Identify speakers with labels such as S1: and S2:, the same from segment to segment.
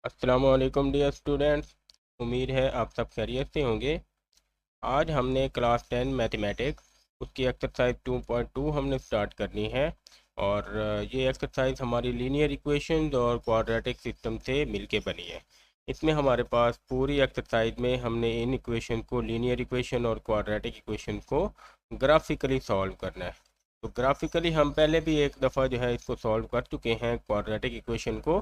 S1: अस्सलाम वालेकुम dear students. उम्मीद है आप सब खैरियत से होंगे। आज हमने क्लास 10 मैथमेटिक्स उसकी एक्सरसाइज 2.2 हमने स्टार्ट करनी है। और ये एक्सरसाइज हमारी लीनियर इक्वेशंस और क्वाड्रेटिक सिस्टम से मिलके बनी है। इसमें हमारे पास पूरी एक्सरसाइज में हमने इन इक्वेशन को, लीनियर इक्वेशन और क्वाड्रेटिक इक्वेशन को ग्राफिकली सॉल्व करना है। तो ग्राफिकली हम पहले भी एक दफ़ा जो है इसको सॉल्व कर चुके हैं क्वाड्रेटिक इक्वेशन को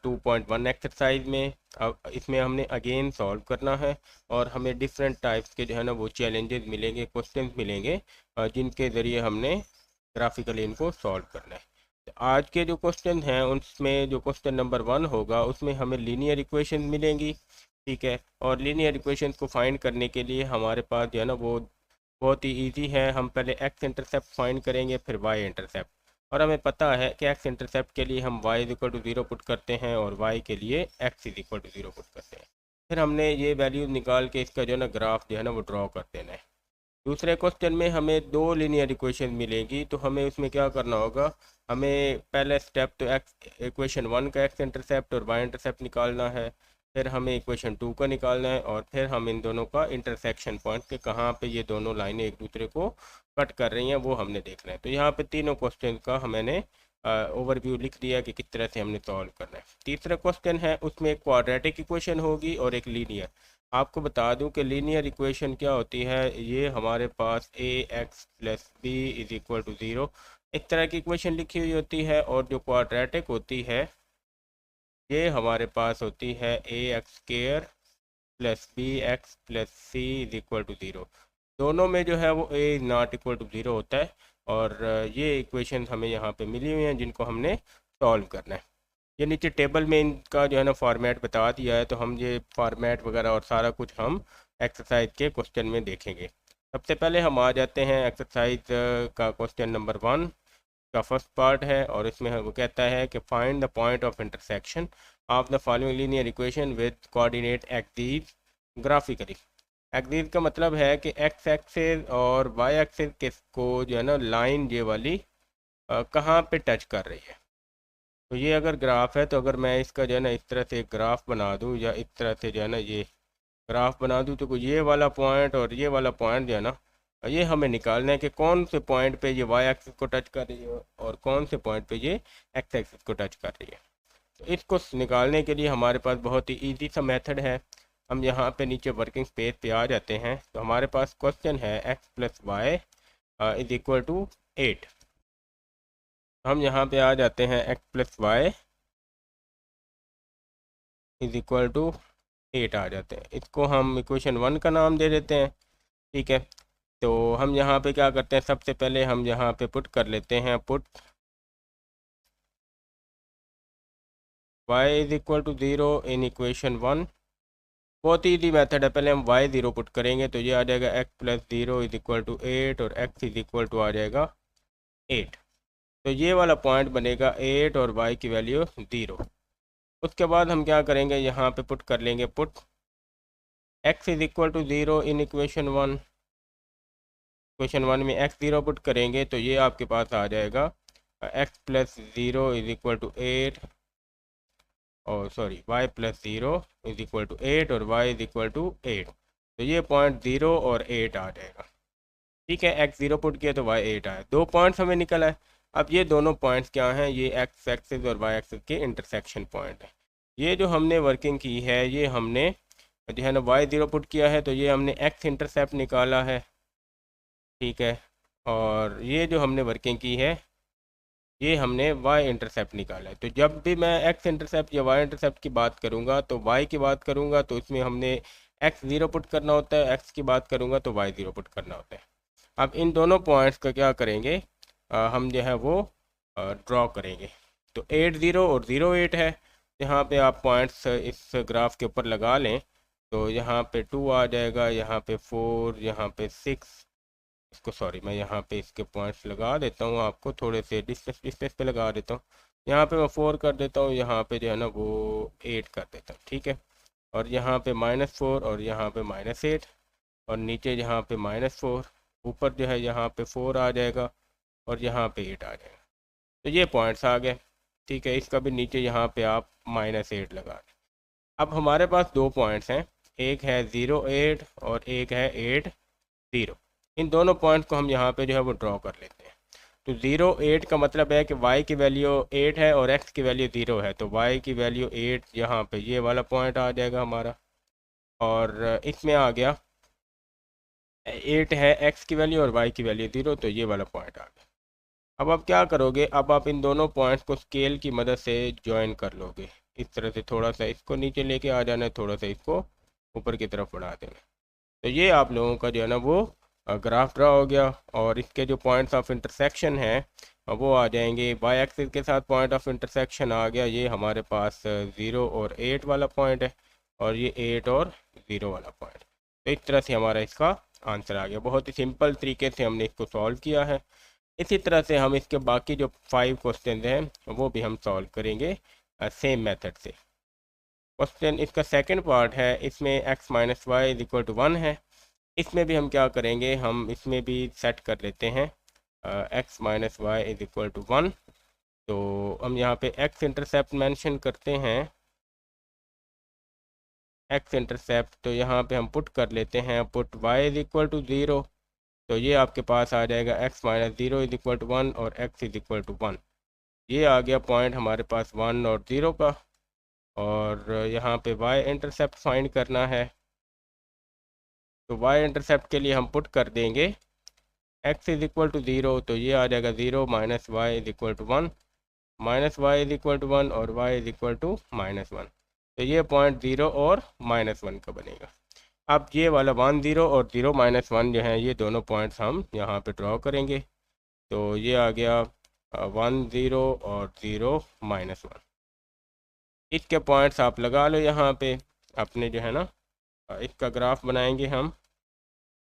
S1: 2.1 एक्सरसाइज में। अब इसमें हमने अगेन सॉल्व करना है और हमें डिफरेंट टाइप्स के जो है ना वो चैलेंजेस मिलेंगे, क्वेश्चंस मिलेंगे जिनके ज़रिए हमने ग्राफिकली इनको सॉल्व करना है। तो आज के जो क्वेश्चन हैं उसमें जो क्वेश्चन नंबर 1 होगा उसमें हमें लीनियर इक्वेशन मिलेंगी। ठीक है, और लीनियर इक्वेशन को फाइंड करने के लिए हमारे पास जो है ना वो बहुत ही इजी है। हम पहले एक्स इंटरसेप्ट फाइंड करेंगे, फिर वाई इंटरसेप्ट। और हमें पता है कि एक्स इंटरसेप्ट के लिए हम y इक्वल टू 0 पुट करते हैं और y के लिए x इक्वल टू 0 पुट करते हैं। फिर हमने ये वैल्यूज निकाल के इसका जो है ना ग्राफ जो है ना वो ड्रॉ कर देना है। दूसरे क्वेश्चन में हमें दो लीनियर इक्वेशन मिलेंगी, तो हमें उसमें क्या करना होगा। हमें पहला स्टेप तो एक्स इक्वेशन 1 का एक्स इंटरसेप्ट और वाई इंटरसेप्ट निकालना है। फिर हमें इक्वेशन 2 का निकालना है और फिर हम इन दोनों का इंटरसेक्शन पॉइंट के कहाँ पे ये दोनों लाइनें एक दूसरे को कट कर रही हैं वो हमने देखना है। तो यहाँ पे तीनों क्वेश्चन का मैंने ओवरव्यू लिख दिया कि किस तरह से हमने सॉल्व करना है। तीसरा क्वेश्चन है उसमें एक क्वाड्रेटिक इक्वेशन होगी और एक लीनियर। आपको बता दूं कि लीनियर इक्वेशन क्या होती है। ये हमारे पास A X plus B is equal to 0 इस तरह की इक्वेशन लिखी हुई होती है। और जो क्वाड्रेटिक होती है ये हमारे पास होती है A X square plus B X plus C is equal to 0। दोनों में जो है वो ए नॉट इक्वल टू 0 होता है। और ये इक्वेशन हमें यहाँ पे मिली हुई हैं जिनको हमने सॉल्व करना है। ये नीचे टेबल में इनका जो है ना फॉर्मेट बता दिया है, तो हम ये फॉर्मेट वगैरह और सारा कुछ हम एक्सरसाइज के क्वेश्चन में देखेंगे। सबसे पहले हम आ जाते हैं एक्सरसाइज का क्वेश्चन नंबर 1 का फर्स्ट पार्ट है। और इसमें वो कहता है कि find the point of intersection of the following linear equation with coordinate axis graphically. Axis का मतलब है कि एक्स एक्सिस और वाई एक्सिस के को जो है ना लाइन ये वाली कहाँ पे टच कर रही है। तो ये अगर ग्राफ है तो अगर मैं इसका जो है ना इस तरह से एक ग्राफ बना दूँ या इस तरह से जो है ना ये ग्राफ बना दूँ, तो ये वाला पॉइंट और ये वाला पॉइंट जो है ना ये हमें निकालना है कि कौन से पॉइंट पे ये वाई एक्सिस को टच कर रही है और कौन से पॉइंट पे ये एक्स एक्सिस को टच कर रही है। तो इसको निकालने के लिए हमारे पास बहुत ही ईजी सा मेथड है। हम यहाँ पे नीचे वर्किंग स्पेस पे आ जाते हैं। तो हमारे पास क्वेश्चन है x plus y is equal to 8। हम यहाँ पे आ जाते हैं x plus y is equal to 8 आ जाते हैं। इसको हम इक्वेशन 1 का नाम दे देते हैं। ठीक है, तो हम यहाँ पे क्या करते हैं, सबसे पहले हम यहाँ पे पुट कर लेते हैं put y is equal to 0 in equation 1। बहुत ही ईजी मेथड है। पहले हम y 0 पुट करेंगे तो ये आ जाएगा x plus 0 is equal to 8 और x इज इक्वल टू आ जाएगा 8। तो ये वाला पॉइंट बनेगा 8 और y की वैल्यू 0। उसके बाद हम क्या करेंगे, यहाँ पे पुट कर लेंगे put x is equal to 0 in equation 1। Equation 1 में x 0 पुट करेंगे तो ये आपके पास आ जाएगा x plus 0 is equal to 8 और sorry y plus 0 is equal to 8 और y इज इक्वल टू 8। तो ये पॉइंट 0 और 8 आ जाएगा। ठीक है, x 0 पुट किया तो y 8 आया। दो पॉइंट्स हमें निकल आए। अब ये दोनों पॉइंट्स क्या हैं, ये x एक्सिस और y एक्सिस के इंटरसेक्शन पॉइंट है। ये जो हमने वर्किंग की है ये हमने जो है ना y 0 पुट किया है तो ये हमने x इंटरसेप्ट निकाला है। ठीक है, और ये जो हमने वर्किंग की है ये हमने y इंटरसेप्ट निकाला है। तो जब भी मैं x इंटरसेप्ट या y इंटरसेप्ट की बात करूँगा तो y की बात करूँगा तो इसमें हमने x 0 पुट करना होता है, x की बात करूँगा तो y 0 पुट करना होता है। अब इन दोनों पॉइंट्स का क्या करेंगे, हम जो है वो ड्रॉ करेंगे। तो 8 0 और 0 8 है। यहाँ पे आप पॉइंट्स इस ग्राफ के ऊपर लगा लें तो यहाँ पे 2 आ जाएगा, यहाँ पे 4, यहाँ पे 6। इसको सॉरी मैं यहाँ पे इसके पॉइंट्स लगा देता हूँ, आपको थोड़े से डिस्टेंस डिस्टेंस पे लगा देता हूँ। यहाँ पे मैं 4 कर देता हूँ, यहाँ पे जो है ना वो 8 कर देता हूँ। ठीक है, और यहाँ पे -4 और यहाँ पे -8 और नीचे यहाँ पे -4, ऊपर जो है यहाँ पे 4 आ जाएगा और यहाँ पे 8 आ जाएगा। तो ये पॉइंट्स आ गए। ठीक है, इसका भी नीचे यहाँ पे आप -8 लगा दें। अब हमारे पास दो पॉइंट्स हैं, एक है 0, 8 और एक है 8, 0। इन दोनों पॉइंट्स को हम यहाँ पे जो है वो ड्रॉ कर लेते हैं। तो 0, 8 का मतलब है कि y की वैल्यू 8 है और x की वैल्यू 0 है, तो y की वैल्यू 8 यहाँ पे ये वाला पॉइंट आ जाएगा हमारा। और इसमें आ गया 8 है x की वैल्यू और y की वैल्यू 0, तो ये वाला पॉइंट आ गया। अब आप क्या करोगे, अब आप इन दोनों पॉइंट्स को स्केल की मदद से ज्वाइन कर लोगे। इस तरह से थोड़ा सा इसको नीचे लेके आ जाना है, थोड़ा सा इसको ऊपर की तरफ बढ़ा देना। तो ये आप लोगों का जो है ना वो ग्राफ ड्रा हो गया। और इसके जो पॉइंट्स ऑफ इंटरसेक्शन है वो आ जाएंगे, वाई एक्सिस के साथ पॉइंट ऑफ इंटरसेक्शन आ गया, ये हमारे पास 0 और 8 वाला पॉइंट है, और ये 8 और 0 वाला पॉइंट। तो इस तरह से हमारा इसका आंसर आ गया। बहुत ही सिंपल तरीके से हमने इसको सॉल्व किया है। इसी तरह से हम इसके बाकी जो 5 क्वेश्चन हैं वो भी हम सॉल्व करेंगे सेम मेथड से। क्वेश्चन इसका सेकंड पार्ट है, इसमें x minus y is equal to 1 है। इसमें भी हम क्या करेंगे, हम इसमें भी सेट कर लेते हैं x minus y is equal to 1। तो हम यहाँ पे x इंटरसेप्ट मेंशन करते हैं, x इंटरसेप्ट, तो यहाँ पे हम पुट कर लेते हैं, put y is equal to 0। तो ये आपके पास आ जाएगा x minus 0 is equal to 1 और x इज इक्वल टू 1। ये आ गया पॉइंट हमारे पास 1 और 0 का। और यहाँ पे y इंटरसेप्ट फाइंड करना है, तो y इंटरसेप्ट के लिए हम पुट कर देंगे x इज इक्वल टू 0, तो ये आ जाएगा 0 minus y is equal to 1, minus y is equal to 1 और y is equal to minus 1। तो ये पॉइंट 0 और -1 का बनेगा। अब ये वाला 1 0 और 0 -1 जो है, ये दोनों पॉइंट्स हम यहाँ पे ड्रॉ करेंगे। तो ये आ गया 1 0 और 0 -1। इसके पॉइंट्स आप लगा लो यहाँ पे अपने जो है ना, इसका ग्राफ बनाएंगे हम।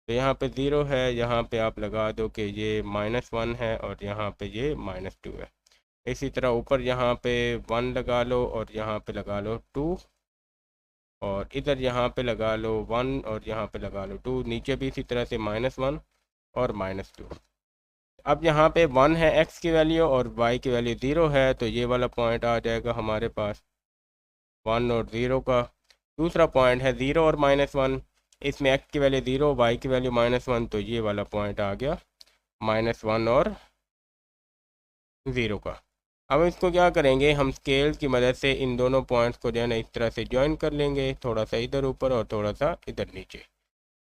S1: तो यहाँ पे 0 है, यहाँ पे आप लगा दो कि ये -1 है और यहाँ पे ये -2 है। इसी तरह ऊपर यहाँ पे 1 लगा लो और यहाँ पे लगा लो 2, और इधर यहाँ पे लगा लो 1 और यहाँ पे लगा लो 2, नीचे भी इसी तरह से -1 और -2। अब यहाँ पे 1 है x की वैल्यू और y की वैल्यू 0 है, तो ये वाला पॉइंट आ जाएगा हमारे पास 1 और 0 का। दूसरा पॉइंट है 0 और -1, इसमें x की वैल्यू 0, y की वैल्यू -1, तो ये वाला पॉइंट आ गया -1 और 0 का। अब इसको क्या करेंगे, हम स्केल की मदद से इन दोनों पॉइंट्स को जो है ना इस तरह से ज्वाइन कर लेंगे, थोड़ा सा इधर ऊपर और थोड़ा सा इधर नीचे।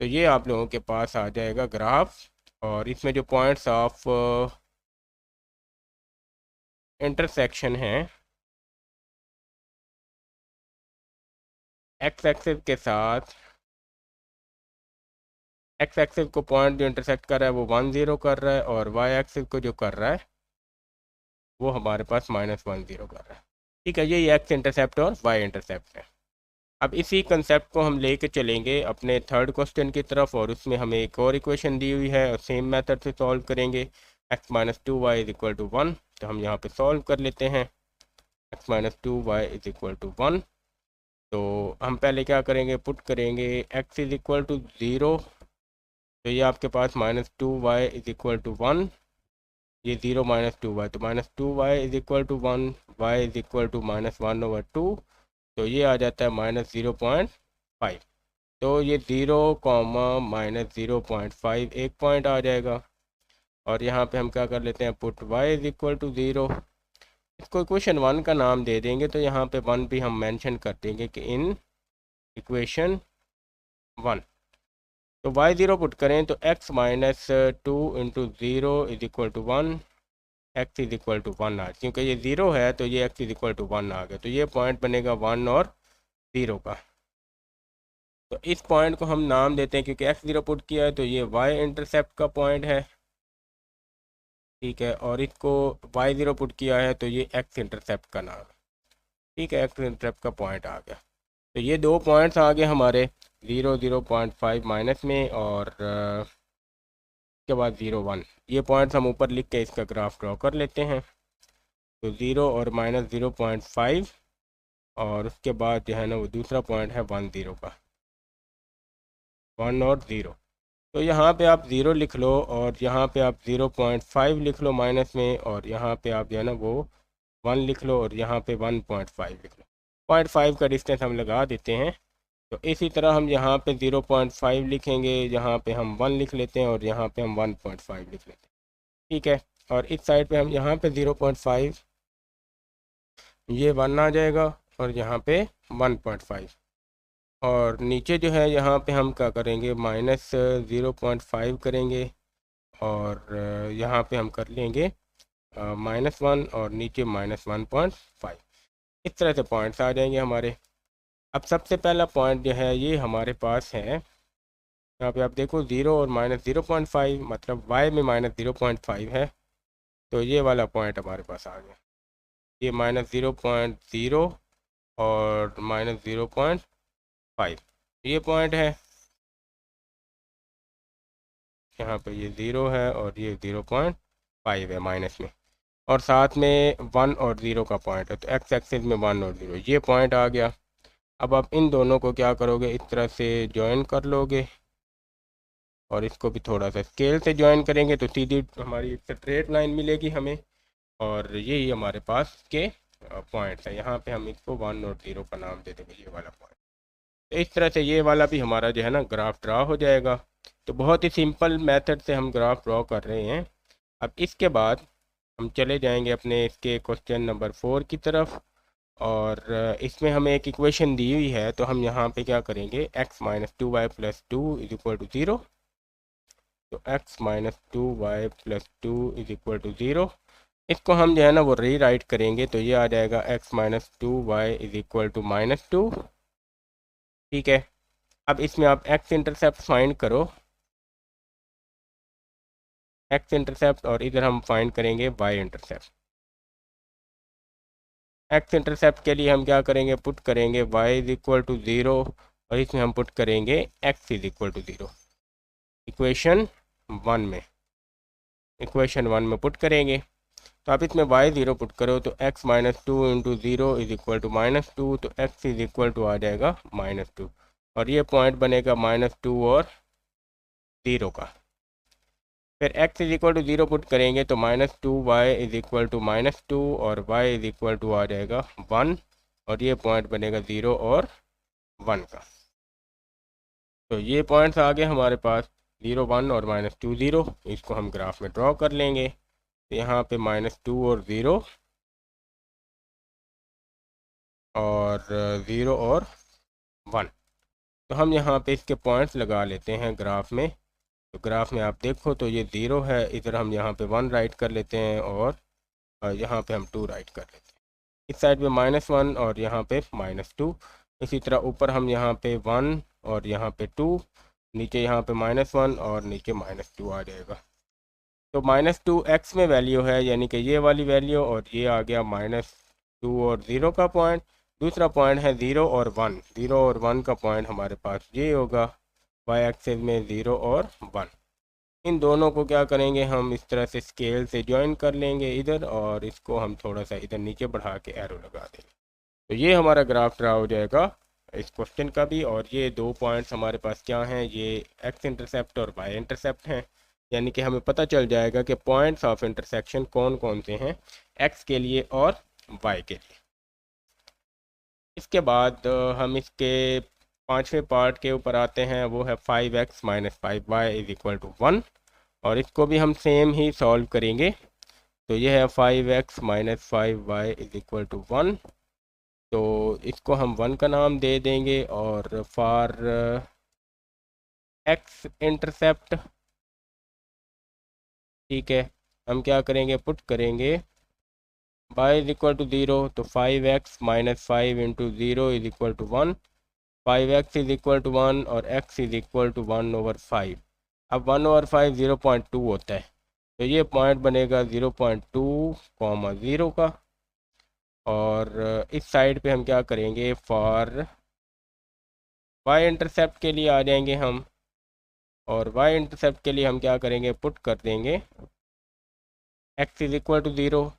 S1: तो ये आप लोगों के पास आ जाएगा ग्राफ। और इसमें जो पॉइंट्स ऑफ इंटरसेक्शन हैं एक्स एक्सिस के साथ, एक्स एक्सिस को पॉइंट जो इंटरसेक्ट कर रहा है वो 1 0 कर रहा है, और वाई एक्सिस को जो कर रहा है वो हमारे पास -1 0 कर रहा है। ठीक है, ये एक्स इंटरसेप्ट और वाई इंटरसेप्ट है। अब इसी कंसेप्ट को हम लेके चलेंगे अपने थर्ड क्वेश्चन की तरफ, और उसमें हमें एक और इक्वेशन दी हुई है और सेम मेथड से सॉल्व करेंगे। x minus 2y is equal to 1, तो हम यहाँ पे सॉल्व कर लेते हैं। x minus 2y is equal to 1, तो हम पहले क्या करेंगे, पुट करेंगे x इज इक्वल टू 0, तो ये आपके पास -2y इज इक्वल टू 1, ये 0 -2y, तो -2y is equal to 1, y is equal to -1/2, तो ये आ जाता है -0.5। तो ये 0, -0.5 एक पॉइंट आ जाएगा। और यहाँ पे हम क्या कर लेते हैं, put y is equal to 0, इसको इक्वेशन 1 का नाम दे देंगे। तो यहाँ पे 1 भी हम मेंशन कर देंगे कि इन इक्वेशन 1। तो y0 पुट करें तो x minus 2 into 0 is equal to 1, x is equal to 1 आ, क्योंकि ये 0 है तो ये x इज इक्वल टू 1 आ गया। तो ये पॉइंट बनेगा 1 और 0 का। तो इस पॉइंट को हम नाम देते हैं, क्योंकि x0 पुट किया है तो ये y इंटरसेप्ट का पॉइंट है। ठीक है, और इसको y0 पुट किया है तो ये x इंटरसेप्ट का नाम है। ठीक है, x इंटरसेप्ट का पॉइंट आ गया। तो ये दो पॉइंट्स आ गए हमारे, 0 0.5 माइनस में, और उसके बाद 0 1। ये पॉइंट्स हम ऊपर लिख के इसका ग्राफ ड्रॉ कर लेते हैं। तो 0 और -0.5, और उसके बाद जो है ना वो दूसरा पॉइंट है 1 0 का, 1 और 0। तो यहाँ पे आप 0 लिख लो, और यहाँ पे आप 0.5 लिख लो माइनस में, और यहाँ पे आप जो है ना वो 1 लिख लो, और यहाँ पे 1.5 लिख लो। 0.5 का डिस्टेंस हम लगा देते हैं। तो इसी तरह हम यहाँ पे 0.5 लिखेंगे, यहाँ पे हम 1 लिख लेते हैं और यहाँ पे हम 1.5 लिख लेते हैं। ठीक है, और इस साइड पे हम यहाँ पे 0.5, ये 1 आ जाएगा और यहाँ पे 1.5, और नीचे जो है यहाँ पे हम क्या करेंगे, -0.5 करेंगे और यहाँ पे हम कर लेंगे -1 और नीचे -1.5। इस तरह से पॉइंट्स आ जाएंगे हमारे। अब सबसे पहला पॉइंट जो है ये हमारे पास है, यहाँ पे आप देखो 0 और -0.5, मतलब y में -0.5 है, तो ये वाला पॉइंट हमारे पास आ गया। ये -0.0 और -0.5 ये पॉइंट है। यहाँ पे ये 0 है और ये 0.5 है माइनस में, और साथ में 1 और 0 का पॉइंट है, तो एक्स एक्सिस में 1 और 0 ये पॉइंट आ गया। अब आप इन दोनों को क्या करोगे, इस तरह से ज्वाइन कर लोगे और इसको भी थोड़ा सा स्केल से ज्वाइन करेंगे तो सीधी हमारी एक स्ट्रेट लाइन मिलेगी हमें, और यही हमारे पास के पॉइंट्स है। यहाँ पे हम इसको 1 और 0 का नाम दे देंगे, ये वाला पॉइंट। तो इस तरह से ये वाला भी हमारा जो है ना ग्राफ ड्रा हो जाएगा। तो बहुत ही सिंपल मेथड से हम ग्राफ ड्रॉ कर रहे हैं। अब इसके बाद हम चले जाएंगे अपने इसके क्वेश्चन नंबर 4 की तरफ, और इसमें हमें एक इक्वेशन दी हुई है, तो हम यहाँ पे क्या करेंगे, x - 2y + 2 = 0। तो x - 2y + 2 = 0, इसको हम जो है ना वो रीराइट करेंगे, तो ये आ जाएगा x - 2y = -2। ठीक है, अब इसमें आप x इंटरसेप्ट फाइंड करो, x इंटरसेप्ट, और इधर हम फाइंड करेंगे y इंटरसेप्ट। x इंटरसेप्ट के लिए हम क्या करेंगे, पुट करेंगे y = 0 और इसमें हम पुट करेंगे x = 0। इक्वेशन 1 में पुट करेंगे, तो आप इसमें y 0 पुट करो तो x - 2 × 0 = -2, तो x आ जाएगा -2, और ये पॉइंट बनेगा -2 और 0 का। फिर x = 0 पुट करेंगे तो -2y = -2 और y आ जाएगा 1, और ये पॉइंट बनेगा 0 और 1 का। तो ये पॉइंट्स आ गए हमारे पास 0, 1 और -2, 0। इसको हम ग्राफ में ड्रॉ कर लेंगे। तो यहाँ पे -2 और 0 और 0 और 1, तो हम यहाँ पे इसके पॉइंट्स लगा लेते हैं ग्राफ में। तो ग्राफ में आप देखो तो ये 0 है, इधर हम यहाँ पे 1 राइट कर लेते हैं और यहाँ पे हम 2 राइट कर लेते हैं। इस साइड पे -1 और यहाँ पे -2। इसी तरह ऊपर हम यहाँ पे 1 और यहाँ पे 2, नीचे यहाँ पे -1 और नीचे -2 आ जाएगा। तो -2 x में वैल्यू है, यानी कि ये वाली वैल्यू, और ये आ गया -2 और 0 का पॉइंट। दूसरा पॉइंट है 0 और 1, 0 और 1 का पॉइंट हमारे पास ये होगा, y एक्सिस में 0 और 1। इन दोनों को क्या करेंगे, हम इस तरह से स्केल से ज्वाइन कर लेंगे इधर, और इसको हम थोड़ा सा इधर नीचे बढ़ा के एरो लगा देंगे। तो ये हमारा ग्राफ ड्रा हो जाएगा इस क्वेश्चन का भी। और ये 2 पॉइंट्स हमारे पास क्या हैं, ये x इंटरसेप्ट और y इंटरसेप्ट हैं, यानी कि हमें पता चल जाएगा कि पॉइंट्स ऑफ इंटरसेक्शन कौन कौन से हैं x के लिए और y के लिए। इसके बाद हम इसके 5वें पार्ट के ऊपर आते हैं, वो है 5x - 5y = 1, और इसको भी हम सेम ही सॉल्व करेंगे। तो ये है 5x - 5y = 1, तो इसको हम 1 का नाम दे देंगे, और फॉर x इंटरसेप्ट, ठीक है, हम क्या करेंगे, पुट करेंगे y = 0, तो 5x - 5 × 0 = 1, 5x = 1 और x = 1/5। अब 1/5 0.2 होता है, तो ये पॉइंट बनेगा 0.2, 0 का। और इस साइड पे हम क्या करेंगे, फॉर y इंटरसेप्ट के लिए आ जाएंगे हम, और y इंटरसेप्ट के लिए हम क्या करेंगे, पुट कर देंगे x = 0।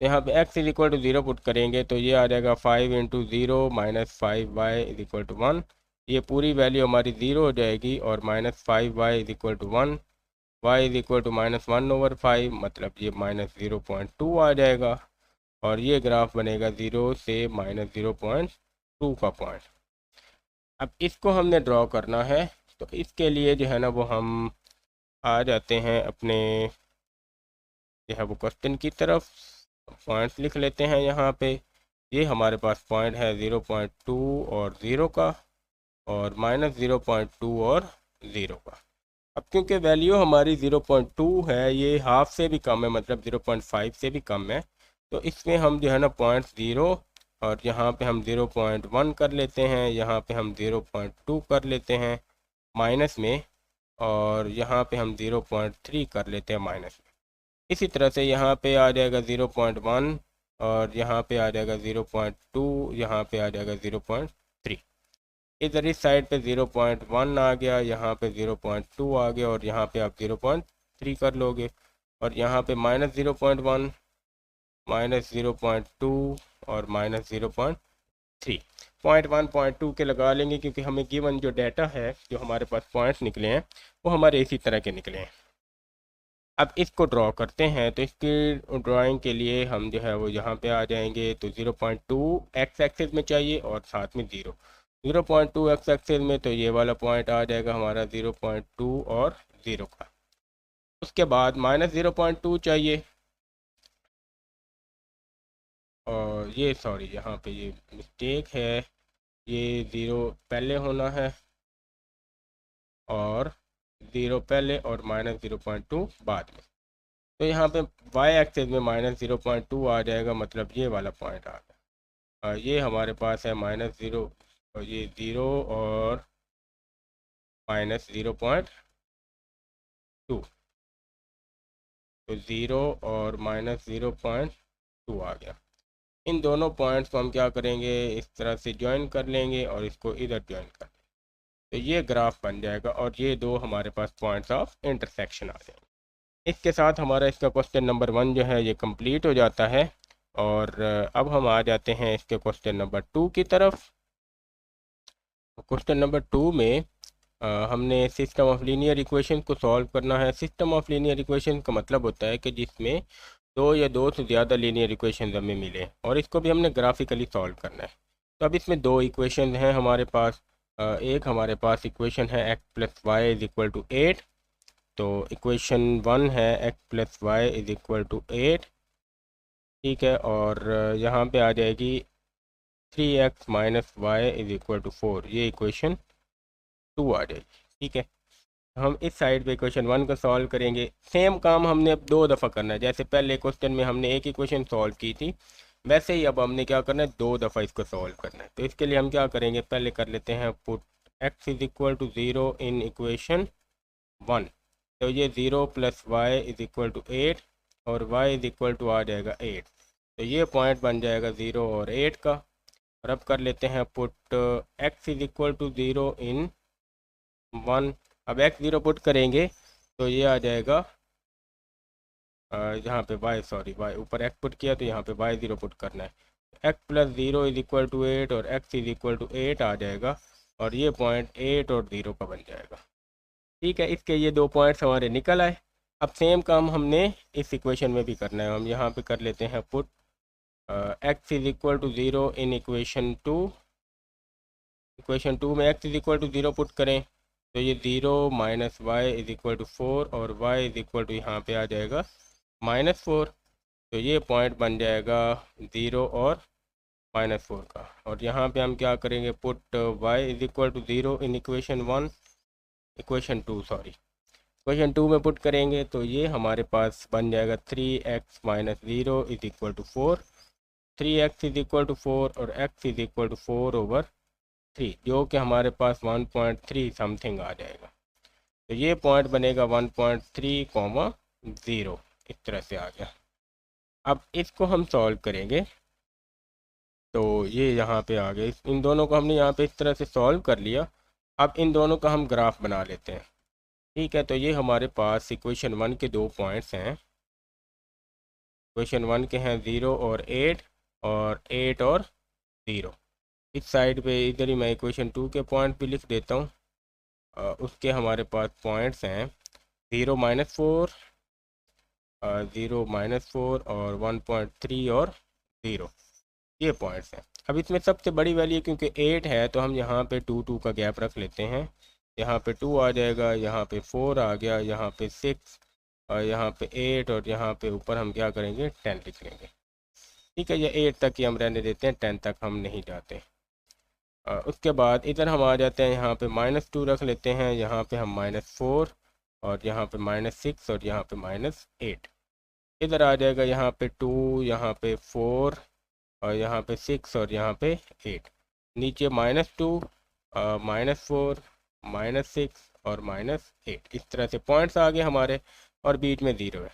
S1: यहाँ पे x = 0 पुट करेंगे तो ये आ जाएगा 5 × 0 - 5y = 1, ये पूरी वैल्यू हमारी 0 हो जाएगी, और -5y = 1, y = -1/5, मतलब ये -0.2 आ जाएगा। और ये ग्राफ बनेगा 0 से -0.2 का पॉइंट। अब इसको हमने ड्रॉ करना है, तो इसके लिए जो है ना वो हम आ जाते हैं अपने जो है वो क्वेश्चन की तरफ। पॉइंट्स लिख लेते हैं यहाँ पे। ये हमारे पास पॉइंट है 0.2 और 0 का, और -0.2 और 0 का। अब क्योंकि वैल्यू हमारी 0.2 है, ये हाफ से भी कम है, मतलब 0.5 से भी कम है, तो इसमें हम जो है ना पॉइंट 0 और यहाँ पे हम 0.1 कर लेते हैं, यहाँ पे हम 0.2 कर लेते हैं माइनस में, और यहाँ पे हम 0.3 कर लेते हैं माइनस में। इसी तरह से यहाँ पे आ जाएगा 0.1 और यहाँ पे आ जाएगा 0.2, यहाँ पे आ जाएगा 0.3। इधर इस साइड पे 0.1 आ गया, यहाँ पे 0.2 आ गया, और यहाँ पे आप 0.3 कर लोगे, और यहाँ पे -0.1, -0.2 और -0.3। पॉइंट 1 पॉइंट 2 के लगा लेंगे, क्योंकि हमें गिवन जो डाटा है, जो हमारे पास पॉइंट्स निकले हैं, वो हमारे इसी तरह के निकले हैं। अब इसको ड्रॉ करते हैं, तो इसकी ड्राइंग के लिए हम जो है वो यहाँ पे आ जाएंगे। तो 0.2 एक्स एक्सिस में चाहिए और साथ में 0.2 एक्स एक्सिस में, तो ये वाला पॉइंट आ जाएगा हमारा 0.2 और 0 का। उसके बाद -0.2 चाहिए, और ये सॉरी यहाँ पे ये मिस्टेक है, ये 0 पहले होना है और 0 पहले और -0.2 बाद में। तो यहाँ पे y एक्सिस में -0.2 आ जाएगा, मतलब ये वाला पॉइंट आ गया। ये हमारे पास है -0, और ये 0 और -0.2, तो 0 और -0.2 आ गया। इन दोनों पॉइंट्स को हम क्या करेंगे, इस तरह से ज्वाइन कर लेंगे और इसको इधर ज्वाइन कर लेंगे, तो ये ग्राफ बन जाएगा, और ये दो हमारे पास पॉइंट्स ऑफ इंटरसेक्शन आ जाएंगे। इसके साथ हमारा इसका क्वेश्चन नंबर 1 जो है ये कंप्लीट हो जाता है। और अब हम आ जाते हैं इसके क्वेश्चन नंबर 2 की तरफ। क्वेश्चन नंबर 2 में हमने सिस्टम ऑफ लीनियर इक्वेशन को सॉल्व करना है। सिस्टम ऑफ लीनियर इक्वेशन का मतलब होता है कि जिसमें दो या दो से ज़्यादा लीनियर इक्वेशन हमें मिले, और इसको भी हमने ग्राफिकली सॉल्व करना है। तो अब इसमें दो इक्वेशन हैं हमारे पास। एक हमारे पास इक्वेशन है x+y=8। तो इक्वेशन 1 है x+y=8, ठीक है। और यहाँ पे आ जाएगी 3x - y=4, ये इक्वेशन 2 आ जाएगी, ठीक है। हम इस साइड पे इक्वेशन 1 को सॉल्व करेंगे। सेम काम हमने अब दो दफ़ा करना है, जैसे पहले क्वेश्चन में हमने एक इक्वेशन सॉल्व की थी, वैसे ही अब हमने क्या करना है, दो दफ़ा इसको सॉल्व करना है। तो इसके लिए हम क्या करेंगे, पहले कर लेते हैं पुट x=0 इन इक्वेशन 1। तो ये 0 + y=8 और y आ जाएगा 8, तो ये पॉइंट बन जाएगा 0 और 8 का। और अब कर लेते हैं पुट x=0 इन 1। अब x0 पुट करेंगे तो ये आ जाएगा, यहाँ पे y ऊपर x पुट किया तो यहाँ पे y0 पुट करना है। x+0=8 और x=8 आ जाएगा, और ये पॉइंट 8 और 0 का बन जाएगा, ठीक है। इसके ये दो पॉइंट्स हमारे निकल आए। अब सेम काम हमने इस इक्वेशन में भी करना है। हम यहाँ पे कर लेते हैं पुट x=0 इन इक्वेशन 2। इक्वेशन 2 में x=0 पुट करें तो ये 0 - y=4 और y यहाँ पे आ जाएगा -4। तो ये पॉइंट बन जाएगा 0 और -4 का। और यहाँ पे हम क्या करेंगे, पुट y=0 इन इक्वेशन 1, इक्वेशन 2 सॉरी, इक्वेशन 2 में पुट करेंगे तो ये हमारे पास बन जाएगा 3x - 0 = 4। 3x = 4 और x = 4/3, जो कि हमारे पास 1.3 समथिंग आ जाएगा। तो ये पॉइंट बनेगा 1.3, 0, इस तरह से आ गया। अब इसको हम सॉल्व करेंगे, तो ये यहाँ पे आ गए। इन दोनों को हमने यहाँ पे इस तरह से सॉल्व कर लिया। अब इन दोनों का हम ग्राफ बना लेते हैं, ठीक है। तो ये हमारे पास इक्वेशन 1 के दो पॉइंट्स हैं। इक्वेशन 1 के हैं 0 और 8 और 8 और 0। इस साइड पे इधर ही मैं इक्वेशन 2 के पॉइंट भी लिख देता हूँ। उसके हमारे पास पॉइंट्स हैं 0 - 4, 0 - 4 और 1.3 और 0, ये पॉइंट्स हैं। अब इसमें सबसे बड़ी वैल्यू क्योंकि 8 है तो हम यहाँ पे 2 का गैप रख लेते हैं। यहाँ पे 2 आ जाएगा, यहाँ पे 4 आ गया, यहाँ पे 6 और यहाँ पे 8 और यहाँ पे ऊपर हम क्या करेंगे 10 लिख लेंगे। ठीक है, ये 8 तक ही हम रहने देते हैं, 10 तक हम नहीं जाते। उसके बाद इधर हम आ जाते हैं, यहाँ पे -2 रख लेते हैं, यहाँ पे हम -4 और यहाँ पे -6 और यहाँ पे -8। इधर आ जाएगा यहाँ पे 2, यहाँ पे 4 और यहाँ पे 6 और यहाँ पे 8। नीचे -2, -4, -6 और -8। इस तरह से पॉइंट्स आ गए हमारे और बीच में 0 है।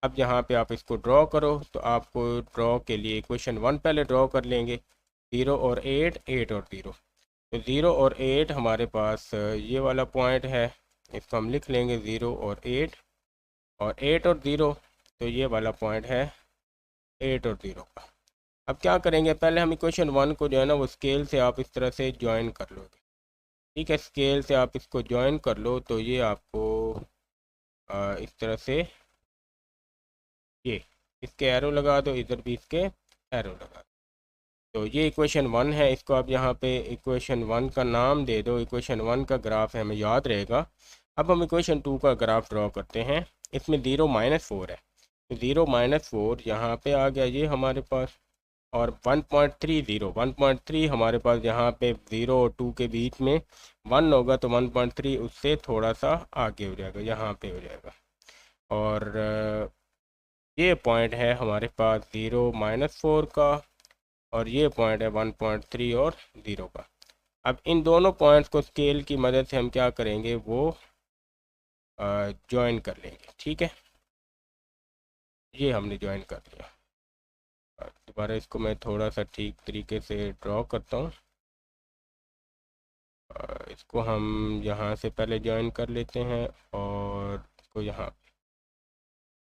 S1: अब यहाँ पे आप इसको ड्रॉ करो, तो आपको ड्रॉ के लिए इक्वेशन 1 पहले ड्रॉ कर लेंगे। 0 और 8, 8 और 0। तो 0 और 8 हमारे पास ये वाला पॉइंट है, इसको हम लिख लेंगे 0 और 8 और 8 और 0, तो ये वाला पॉइंट है 8 और 0 का। अब क्या करेंगे, पहले हम इक्वेशन 1 को जो है ना वो स्केल से आप इस तरह से ज्वाइन कर लोगे। ठीक है, स्केल से आप इसको ज्वाइन कर लो तो ये आपको इस तरह से ये इसके एरो लगा दो, इधर भी इसके एरो लगा दो। तो ये इक्वेशन 1 है, इसको आप यहाँ पे इक्वेशन 1 का नाम दे दो। इक्वेशन 1 का ग्राफ है, हमें याद रहेगा। अब हम इक्वेशन 2 का ग्राफ ड्रॉ करते हैं। इसमें 0 -4 है, तो 0 -4 यहाँ पे आ गया ये हमारे पास, और 1.3 हमारे पास यहाँ पे 0 और 2 के बीच में 1 होगा, तो 1.3 उससे थोड़ा सा आगे हो जाएगा, यहाँ पे हो जाएगा। और ये पॉइंट है हमारे पास 0 -4 का और ये पॉइंट है 1.3 और 0 का। अब इन दोनों पॉइंट्स को स्केल की मदद से हम क्या करेंगे, वो ज्वाइन कर लेंगे। ठीक है, ये हमने ज्वाइन कर लिया। दोबारा इसको मैं थोड़ा सा ठीक तरीके से ड्रॉ करता हूँ। इसको हम यहाँ से पहले ज्वाइन कर लेते हैं और इसको यहाँ।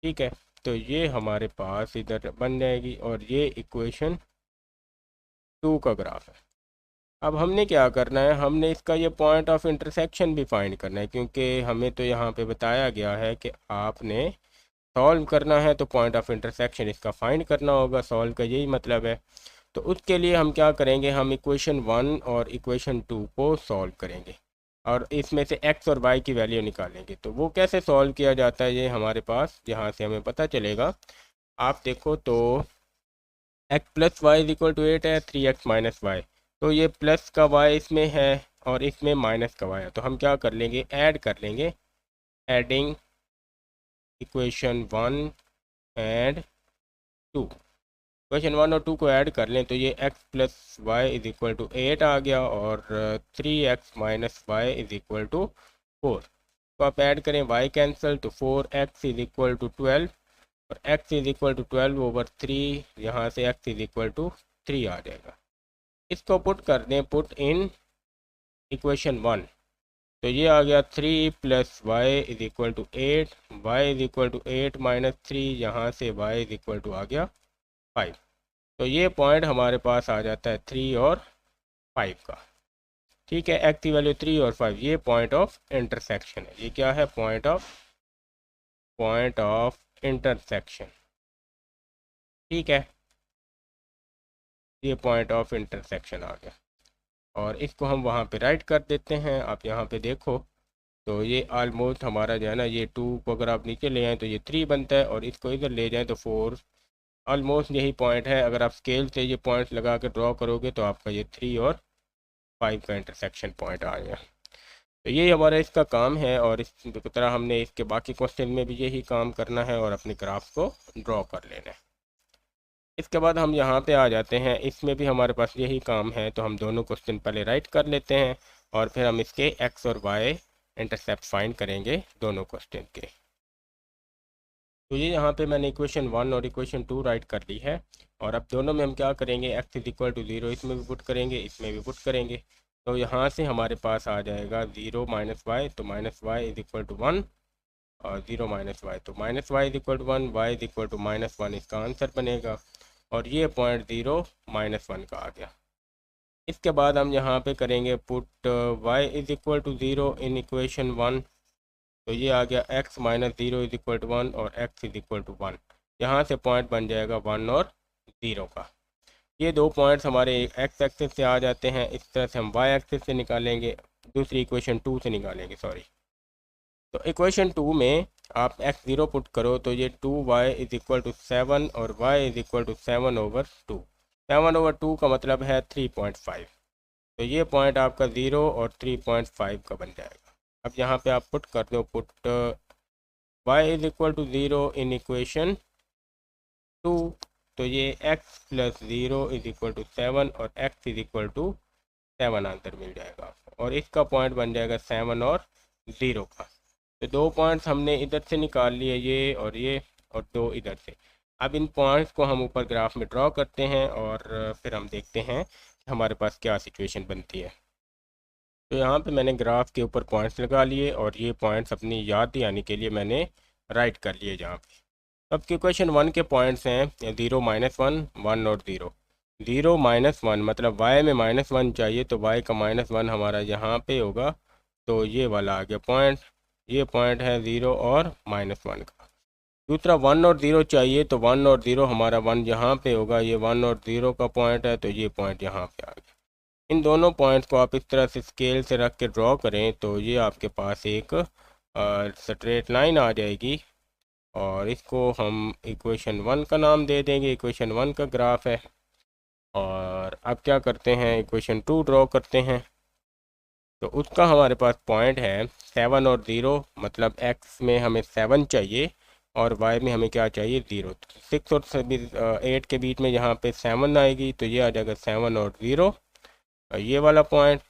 S1: ठीक है, तो ये हमारे पास इधर बन जाएगी और ये इक्वेशन 2 का ग्राफ है। अब हमने क्या करना है, हमने इसका ये पॉइंट ऑफ इंटरसेक्शन भी फाइंड करना है, क्योंकि हमें तो यहाँ पे बताया गया है कि आपने सॉल्व करना है तो पॉइंट ऑफ इंटरसेक्शन इसका फाइंड करना होगा। सॉल्व का यही मतलब है। तो उसके लिए हम क्या करेंगे, हम इक्वेशन 1 और इक्वेशन 2 को सॉल्व करेंगे और इसमें से x और y की वैल्यू निकालेंगे। तो वो कैसे सॉल्व किया जाता है, ये हमारे पास यहाँ से हमें पता चलेगा। आप देखो तो x + y = 8 है, 3x - y, तो ये प्लस का y इसमें है और इसमें माइनस का y है। तो हम क्या कर लेंगे, ऐड कर लेंगे। एडिंग इक्वेशन 1 एंड 2, इक्वेशन 1 और 2 को ऐड कर लें तो ये x + y = 8 आ गया और 3x - y = 4। तो आप ऐड करें, y कैंसिल, तो 4x = 12 और x = 12/3, यहाँ से x = 3 आ जाएगा। इसको पुट कर दें, पुट इन इक्वेशन 1, तो ये आ गया 3 + y = 8, y = 8 - 3, यहाँ से y = आ गया 5। तो ये पॉइंट हमारे पास आ जाता है 3 और 5 का। ठीक है, x की वैल्यू 3 और 5, ये पॉइंट ऑफ इंटरसेक्शन है। ये क्या है, पॉइंट ऑफ इंटरसेक्शन। ठीक है, ये पॉइंट ऑफ इंटरसेक्शन आ गया और इसको हम वहाँ पे राइट कर देते हैं। आप यहाँ पे देखो तो ये ऑलमोस्ट हमारा जो है ना, ये 2 को अगर आप नीचे ले आएँ तो ये 3 बनता है और इसको इधर ले जाएँ तो 4। ऑलमोस्ट यही पॉइंट है। अगर आप स्केल से ये पॉइंट्स लगा कर ड्रॉ करोगे तो आपका ये 3 और 5 का इंटरसेक्शन पॉइंट आ गया। तो ये हमारा इसका काम है और इस तरह हमने इसके बाकी क्वेश्चन में भी यही काम करना है और अपने ग्राफ को ड्रॉ कर लेना है। इसके बाद हम यहाँ पे आ जाते हैं, इसमें भी हमारे पास यही काम है। तो हम दोनों क्वेश्चन पहले राइट कर लेते हैं और फिर हम इसके x और y इंटरसेप्ट फाइंड करेंगे दोनों क्वेश्चन के। तो ये यहाँ पे मैंने इक्वेशन 1 और इक्वेशन 2 राइट कर ली है और अब दोनों में हम क्या करेंगे, x = 0 इसमें भी पुट करेंगे, इसमें भी पुट करेंगे। तो यहाँ से हमारे पास आ जाएगा 0 - y, तो -y = 1 और 0 - y, तो -y = 1, y = -1 इसका आंसर बनेगा और ये पॉइंट 0 - 1 का आ गया। इसके बाद हम यहाँ पे करेंगे पुट y = 0 इन इक्वेशन 1, तो ये आ गया x - 0 = 1 और x = 1। यहाँ से पॉइंट बन जाएगा 1 और 0 का। ये 2 पॉइंट्स हमारे एक्स एक्सिस से आ जाते हैं, इस तरह से हम वाई एक्सिस से निकालेंगे, दूसरी इक्वेशन 2 से निकालेंगे, सॉरी। तो इक्वेशन 2 में आप x0 पुट करो तो ये 2y इज इक्वल टू 7 और y इज इक्वल टू 7/2। 7/2 का मतलब है 3.5। तो ये पॉइंट आपका 0 और 3.5 का बन जाएगा। अब यहाँ पे आप पुट कर दो, put y is equal to 0 in equation 2। तो ये x plus 0 is equal to 7 और x is equal to 7 answer मिल जाएगा आपको, और इसका पॉइंट बन जाएगा 7 और 0 का। तो 2 पॉइंट्स हमने इधर से निकाल लिए, ये और 2 इधर से। अब इन पॉइंट्स को हम ऊपर ग्राफ में ड्रॉ करते हैं और फिर हम देखते हैं कि हमारे पास क्या सिचुएशन बनती है। तो यहाँ पे मैंने ग्राफ के ऊपर पॉइंट्स लगा लिए और ये पॉइंट्स अपनी याद दिलाने के लिए मैंने राइट कर लिए जहाँ पे। अब के क्वेश्चन 1 के पॉइंट्स हैं 0 -1 1 और 0। 0 -1 मतलब y में -1 चाहिए, तो y का -1 हमारा यहाँ पे होगा, तो ये वाला आ गया पॉइंट। ये पॉइंट है 0 और -1 का। दूसरा 1 और 0 चाहिए, तो 1 और 0 हमारा 1 यहाँ पे होगा, ये 1 और 0 का पॉइंट है, तो ये पॉइंट यहाँ पे आ गया। इन दोनों पॉइंट्स को आप इस तरह से स्केल से रख के ड्रॉ करें तो ये आपके पास एक स्ट्रेट लाइन आ जाएगी, और इसको हम इक्वेशन 1 का नाम दे देंगे, इक्वेशन 1 का ग्राफ है। और अब क्या करते हैं, इक्वेशन 2 ड्रॉ करते हैं। तो उसका हमारे पास पॉइंट है 7 और 0, मतलब x में हमें 7 चाहिए और y में हमें क्या चाहिए, 0। 6 और 8 के बीच में यहाँ पे 7 आएगी, तो ये आ जाएगा 7 और 0, ये वाला पॉइंट।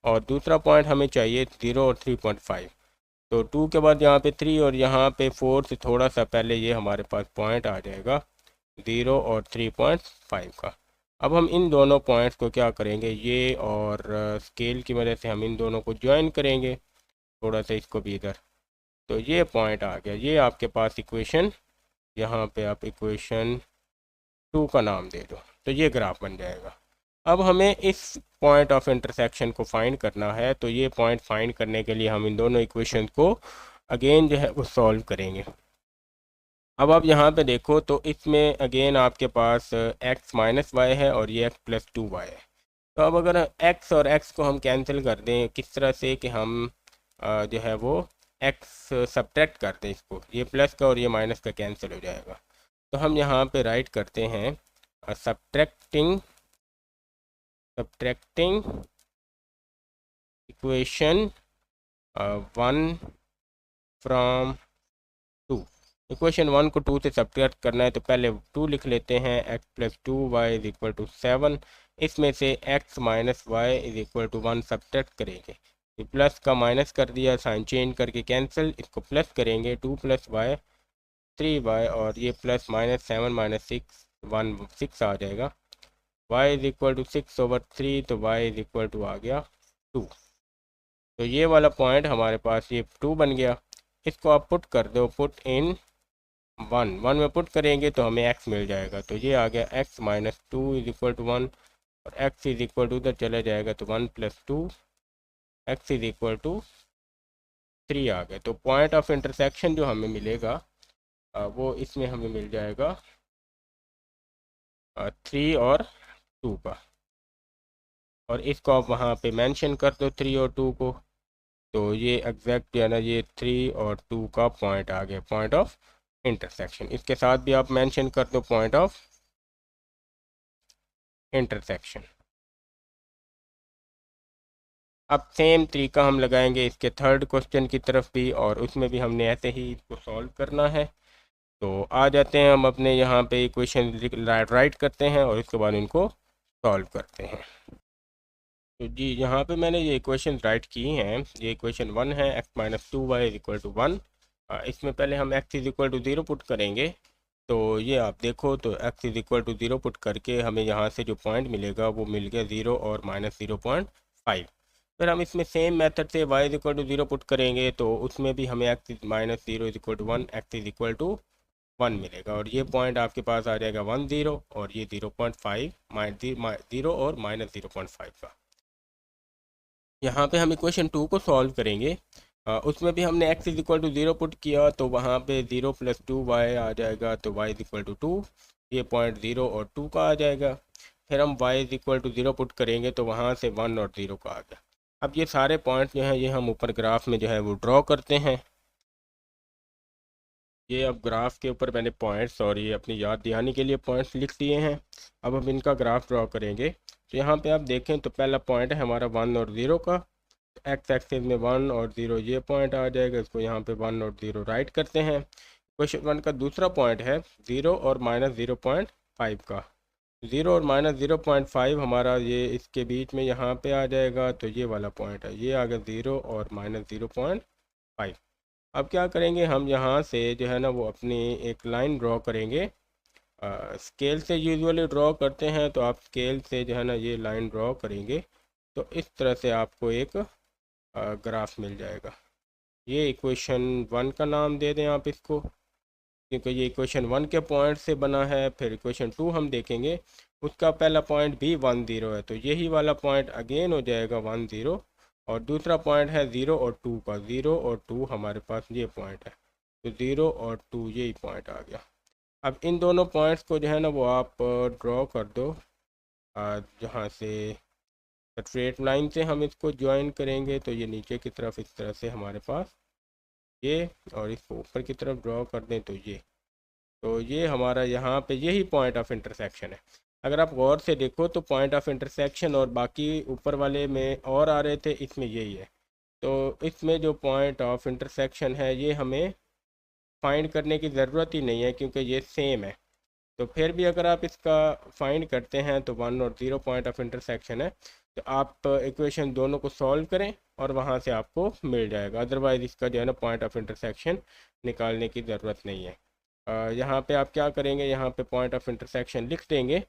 S1: और दूसरा पॉइंट हमें चाहिए 0 और 3.5। तो 2 के बाद यहाँ पे 3 और यहाँ पे 4 से थोड़ा सा पहले ये हमारे पास पॉइंट आ जाएगा 0 और 3.5 का। अब हम इन दोनों पॉइंट्स को क्या करेंगे, ये और स्केल की मदद से हम इन दोनों को ज्वाइन करेंगे, थोड़ा सा इसको भी इधर। तो ये पॉइंट आ गया, ये आपके पास इक्वेशन, यहाँ पे आप इक्वेशन 2 का नाम दे दो, तो ये ग्राफ बन जाएगा। अब हमें इस पॉइंट ऑफ इंटरसेक्शन को फाइंड करना है, तो ये पॉइंट फाइंड करने के लिए हम इन दोनों इक्वेशन को अगेन जो है वो सॉल्व करेंगे। अब आप यहाँ पे देखो तो इसमें अगेन आपके पास x - y है और ये x + 2y है। तो अब अगर x और x को हम कैंसिल कर दें, किस तरह से कि हम जो है वो x सब्ट्रैक्ट कर दें, इसको ये प्लस का और ये माइनस का कैंसिल हो जाएगा। तो हम यहाँ पे राइट करते हैं सब्ट्रैक्टिंग इक्वेशन 1 फ्रॉम 2। इक्वेशन 1 को 2 से सब्ट्रैक्ट करना है, तो पहले 2 लिख लेते हैं, x + 2y = 7। इसमें से x - y = 1 सब्ट्रैक्ट करेंगे, ये प्लस का माइनस कर दिया, साइन चेंज करके कैंसिल, इसको प्लस करेंगे, 2 + y 3y, और ये प्लस माइनस 7 - 6 1 6 आ जाएगा। y = 6/3, तो y = आ गया 2। तो ये वाला पॉइंट हमारे पास ये 2 बन गया। इसको आप पुट कर दो, पुट इन 1 में पुट करेंगे तो हमें x मिल जाएगा, तो ये आ गया x - 2 = 1 और x उधर चला जाएगा, तो 1 + 2 x = 3 आ गया। तो पॉइंट ऑफ इंटरसेक्शन जो हमें मिलेगा वो इसमें हमें मिल जाएगा 3 और 2 का, और इसको आप वहाँ पे मेंशन कर दो 3 और 2 को, तो ये एग्जैक्ट है ना, ये 3 और 2 का पॉइंट आ गया, पॉइंट ऑफ इंटरसेक्शन। इसके साथ भी आप मेंशन कर दो पॉइंट ऑफ इंटरसेक्शन। अब सेम तरीका हम लगाएंगे इसके थर्ड क्वेश्चन की तरफ भी, और उसमें भी हमने ऐसे ही इसको सॉल्व करना है। तो आ जाते हैं हम अपने यहाँ पे इक्वेशन राइट करते हैं और उसके बाद इनको सॉल्व करते हैं। तो जी यहाँ पे मैंने ये इक्वेशन राइट की हैं। ये इक्वेशन 1 है, x - 2y = 1। इसमें पहले हम x = 0 पुट करेंगे, तो ये आप देखो, तो x = 0 पुट करके हमें यहाँ से जो पॉइंट मिलेगा वो मिल गया 0 और -0.5। फिर हम इसमें सेम मेथड से y = 0 पुट करेंगे, तो उसमें भी हमें x - 0 = 1 x = 1 मिलेगा, और ये पॉइंट आपके पास आ जाएगा 1 0 और ये 0.5 0 और -0.5 का। यहाँ पे हम इक्वेशन 2 को सॉल्व करेंगे। उसमें भी हमने x = 0 पुट किया, तो वहाँ पे 0 + 2y आ जाएगा, तो y = 2 ये पॉइंट 0 और 2 का आ जाएगा। फिर हम y is equal to 0 put करेंगे तो वहाँ से 1 और 0 का आ गया। अब ये सारे पॉइंट जो हैं ये हम ऊपर ग्राफ में जो है वो ड्रॉ करते हैं। ये अब ग्राफ के ऊपर मैंने पॉइंट्स और ये अपनी याद दहानी के लिए पॉइंट्स लिख दिए हैं। अब हम इनका ग्राफ ड्रॉ करेंगे। तो यहाँ पे आप देखें तो पहला पॉइंट है हमारा 1 और 0 का। एक्स एक्सिस में 1 और 0 ये पॉइंट आ जाएगा, इसको यहाँ पे 1 और 0 राइट करते हैं। क्वेश्चन 1 का दूसरा पॉइंट है 0 और -0.5 का। 0 और -0.5 हमारा ये इसके बीच में यहाँ पे आ जाएगा, तो ये वाला पॉइंट है, ये आ गया 0 और -0.5। अब क्या करेंगे हम यहाँ से जो है ना वो अपनी एक लाइन ड्रॉ करेंगे। स्केल से यूजुअली ड्रॉ करते हैं, तो आप स्केल से जो है ना ये लाइन ड्रॉ करेंगे तो इस तरह से आपको एक ग्राफ मिल जाएगा। ये इक्वेशन 1 का नाम दे दें आप इसको, क्योंकि ये इक्वेशन 1 के पॉइंट से बना है। फिर इक्वेशन 2 हम देखेंगे, उसका पहला पॉइंट भी 1 0 है, तो यही वाला पॉइंट अगेन हो जाएगा 1 0। और दूसरा पॉइंट है 0 और 2 का। 0 और 2 हमारे पास ये पॉइंट है, तो 0 और 2 यही पॉइंट आ गया। अब इन दोनों पॉइंट्स को जो है ना वो आप ड्रॉ कर दो। जहाँ से स्ट्रेट लाइन से हम इसको ज्वाइन करेंगे तो ये नीचे की तरफ इस तरह से हमारे पास ये, और इसको ऊपर की तरफ ड्रॉ कर दें तो ये हमारा यहाँ पे यही पॉइंट ऑफ इंटरसेक्शन है। अगर आप गौर से देखो तो पॉइंट ऑफ इंटरसेक्शन और बाकी ऊपर वाले में और आ रहे थे, इसमें यही है। तो इसमें जो पॉइंट ऑफ इंटरसेक्शन है ये हमें फाइंड करने की ज़रूरत ही नहीं है, क्योंकि ये सेम है। तो फिर भी अगर आप इसका फाइंड करते हैं तो 1 और 0 पॉइंट ऑफ इंटरसेक्शन है, तो आप इक्वेशन दोनों को सॉल्व करें और वहाँ से आपको मिल जाएगा। अदरवाइज़ इसका जो है ना पॉइंट ऑफ इंटरसेक्शन निकालने की ज़रूरत नहीं है। यहाँ पे आप क्या करेंगे, यहाँ पे पॉइंट ऑफ इंटरसेक्शन लिख देंगे।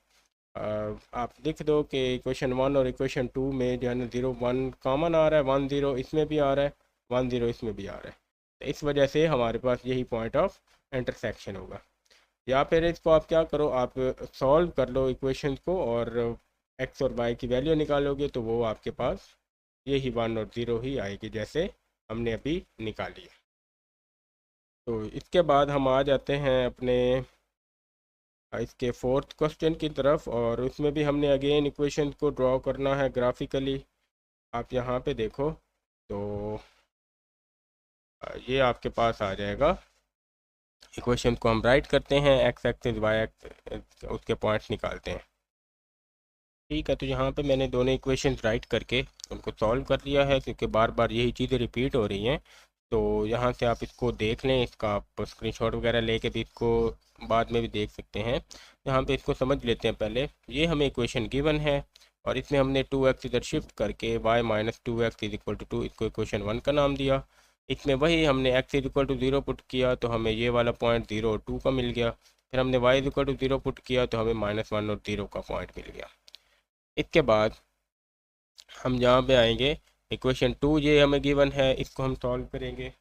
S1: आप लिख दो कि इक्वेशन 1 और इक्वेशन 2 में जो है ना 0 1 कॉमन आ रहा है, 1 0 इसमें भी आ रहा है, 1 0 इसमें भी आ रहा है। तो इस वजह से हमारे पास यही पॉइंट ऑफ इंटरसेक्शन होगा। या फिर इसको आप क्या करो, आप सॉल्व कर लो इक्वेशन को और एक्स और वाई की वैल्यू निकालोगे तो वो आपके पास यही 1 और 0 ही आएगी, जैसे हमने अभी निकाली है। तो इसके बाद हम आ जाते हैं अपने इसके फोर्थ क्वेश्चन की तरफ, और उसमें भी हमने अगेन इक्वेशन को ड्रॉ करना है ग्राफिकली। आप यहाँ पे देखो तो ये आपके पास आ जाएगा। इक्वेशन को हम राइट करते हैं, एक्स एक्सिस वाई एक्सिस, उसके पॉइंट्स निकालते हैं। ठीक है, तो यहाँ पे मैंने दोनों इक्वेशन राइट करके उनको सॉल्व कर लिया है, क्योंकि बार बार यही चीज़ें रिपीट हो रही हैं। तो यहाँ से आप इसको देख लें, इसका आप स्क्रीनशॉट वगैरह लेके भी इसको बाद में भी देख सकते हैं। यहाँ पे इसको समझ लेते हैं पहले। ये हमें इक्वेशन गिवन है और इसमें हमने 2x इधर शिफ्ट करके y - 2x is equal to 2, इसको इक्वेशन 1 का नाम दिया। इसमें वही हमने x is equal to 0 put किया तो हमें ये वाला पॉइंट 0 और 2 का मिल गया। फिर हमने y is equal to 0 put किया तो हमें -1 और 0 का पॉइंट मिल गया। इसके बाद हम यहाँ पे आएंगे, इक्वेशन 2 ये हमें गिवन है, इसको हम सॉल्व करेंगे।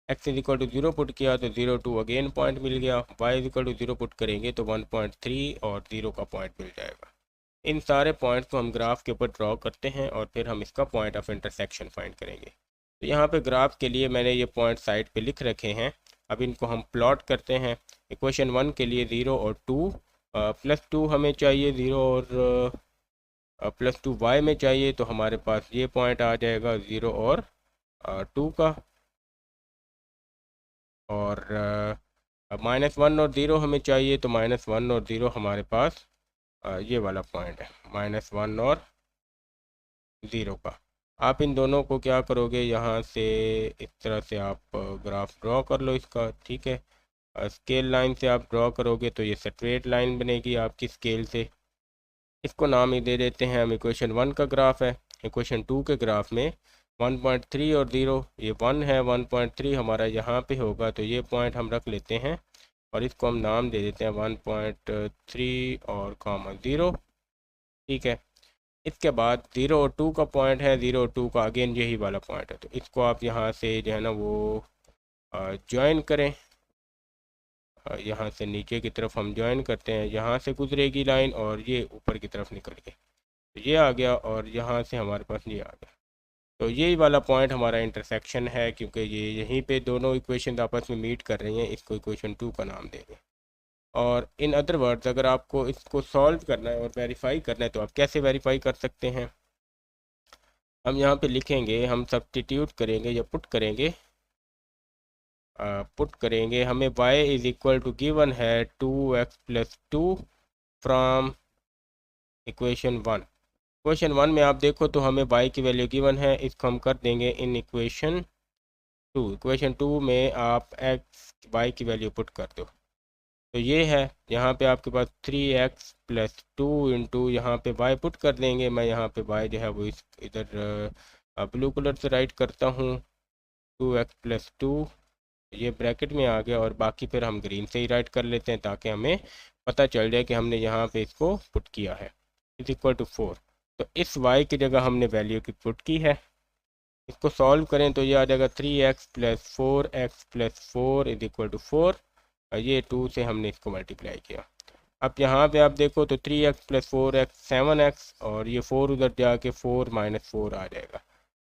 S1: x is equal to 0 put किया तो 0 2 अगेन पॉइंट मिल गया। y is equal to 0 put करेंगे तो 1.3 और 0 का पॉइंट मिल जाएगा। इन सारे पॉइंट्स को हम ग्राफ के ऊपर ड्रॉ करते हैं और फिर हम इसका पॉइंट ऑफ इंटरसेक्शन फाइंड करेंगे। तो यहाँ पे ग्राफ के लिए मैंने ये पॉइंट साइड पे लिख रखे हैं। अब इनको हम प्लॉट करते हैं। इक्वेशन 1 के लिए 0 और 2 +2 हमें चाहिए, 0 और +2 y में चाहिए, तो हमारे पास ये पॉइंट आ जाएगा 0 और 2 का। और -1 और 0 हमें चाहिए, तो -1 और 0 हमारे पास ये वाला पॉइंट है, -1 और 0 का। आप इन दोनों को क्या करोगे, यहाँ से इस तरह से आप ग्राफ ड्रॉ कर लो इसका। ठीक है, स्केल लाइन से आप ड्रॉ करोगे तो ये स्ट्रेट लाइन बनेगी आपकी स्केल से। इसको नाम ही दे देते हैं हम, इक्वेशन 1 का ग्राफ है। इक्वेशन 2 के ग्राफ में 1.3 और 0 ये 1 है, 1.3 हमारा यहाँ पे होगा, तो ये पॉइंट हम रख लेते हैं और इसको हम नाम दे देते हैं 1.3 और कॉमा 0। ठीक है, इसके बाद 0 और 2 का पॉइंट है, 0 और 2 का अगेन यही वाला पॉइंट है, तो इसको आप यहाँ से जो है ना वो ज्वाइन करें। यहाँ से नीचे की तरफ हम ज्वाइन करते हैं, यहाँ से गुजरेगी लाइन और ये ऊपर की तरफ निकल के तो ये आ गया, और यहाँ से हमारे पास ये आ गया। तो यही वाला पॉइंट हमारा इंटरसेक्शन है, क्योंकि ये यहीं पे दोनों इक्वेशन आपस में मीट कर रही हैं। इसको इक्वेशन 2 का नाम देंगे। और इन अदर वर्ड्स अगर आपको इसको सॉल्व करना है और वेरीफाई करना है तो आप कैसे वेरीफाई कर सकते हैं। हम यहाँ पे लिखेंगे, हम सब्स्टिट्यूट करेंगे या पुट करेंगे, हमें y is equal to given है 2x+2 फ्रॉम इक्वेशन 1। इक्वेशन 1 में आप देखो तो हमें y की वैल्यू गिवन है, इसको हम कर देंगे इन इक्वेशन 2। इक्वेशन 2 में आप y की वैल्यू पुट कर दो तो ये है, यहाँ पे आपके पास 3x+2 इंटू यहाँ पे y पुट कर देंगे। मैं यहाँ पे y जो है वो इस इधर ब्लू कलर से राइट करता हूँ, 2x+2 ये ब्रैकेट में आ गया, और बाकी फिर हम ग्रीन से ही राइट कर लेते हैं ताकि हमें पता चल जाए कि हमने यहाँ पे इसको पुट किया है, इज इक्वल टू 4। तो इस y की जगह हमने वैल्यू की पुट की है। इसको सॉल्व करें तो ये आ जाएगा 3x+4x+4 इज इक्वल टू 4, और ये 2 से हमने इसको मल्टीप्लाई किया। अब यहाँ पे आप देखो तो 3x+4x 7x, और ये 4 उधर जाके 4 - 4 आ जाएगा।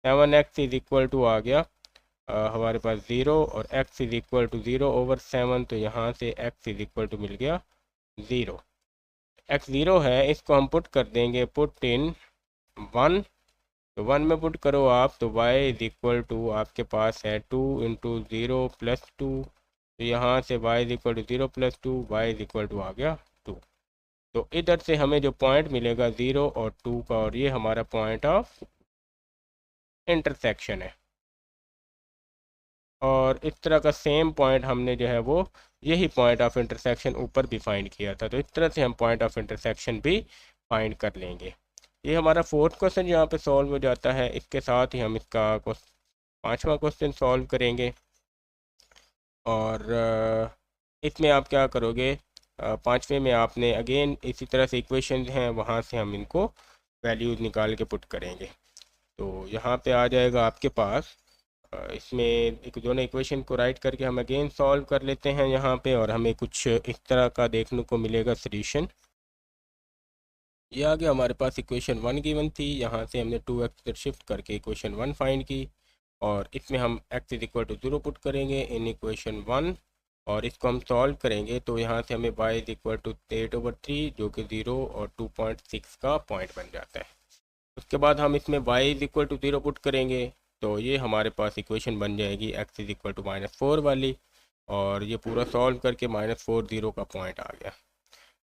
S1: 7x इज इक्वल टू आ गया हमारे पास 0, और x इज इक्वल टू 0/7, तो यहाँ से x इज इक्वल टू मिल गया 0। x 0 है, इसको हम पुट कर देंगे, पुट इन 1। तो 1 में पुट करो आप तो y इज इक्वल टू आपके पास है 2 इंटू 0+2, तो यहाँ से y is equal to 0+2, y is equal to आ गया 2। तो इधर से हमें जो पॉइंट मिलेगा 0 और 2 का, और ये हमारा पॉइंट ऑफ इंटरसेक्शन है। और इस तरह का सेम पॉइंट हमने जो है वो यही पॉइंट ऑफ इंटरसेक्शन ऊपर भी फाइंड किया था, तो इस तरह से हम पॉइंट ऑफ इंटरसेक्शन भी फाइंड कर लेंगे। ये हमारा 4th क्वेश्चन यहाँ पे सॉल्व हो जाता है। इसके साथ ही हम इसका 5वां क्वेश्चन सॉल्व करेंगे। और इसमें आप क्या करोगे, 5वें में आपने अगेन इसी तरह से इक्वेशन हैं, वहाँ से हम इनको वैल्यूज निकाल के पुट करेंगे। तो यहाँ पे आ जाएगा आपके पास, इसमें एक दोनों इक्वेशन को राइट करके हम अगेन सॉल्व कर लेते हैं यहाँ पे, और हमें कुछ इस तरह का देखने को मिलेगा सोल्यूशन। ये आ गया हमारे पास इक्वेशन 1 गिवन थी, यहाँ से हमने 2x शिफ्ट करके इक्वेशन 1 फाइंड की, और इसमें हम x is equal to 0 put करेंगे इन इक्वेशन 1, और इसको हम सॉल्व करेंगे तो यहाँ से हमें y इज इक्वल टू 8/3 जो कि 0 और 2.6 का पॉइंट बन जाता है। उसके बाद हम इसमें y is equal to 0 put करेंगे तो ये हमारे पास इक्वेशन बन जाएगी x इज इक्वल टू -4 वाली, और ये पूरा सॉल्व करके -4 0 का पॉइंट आ गया।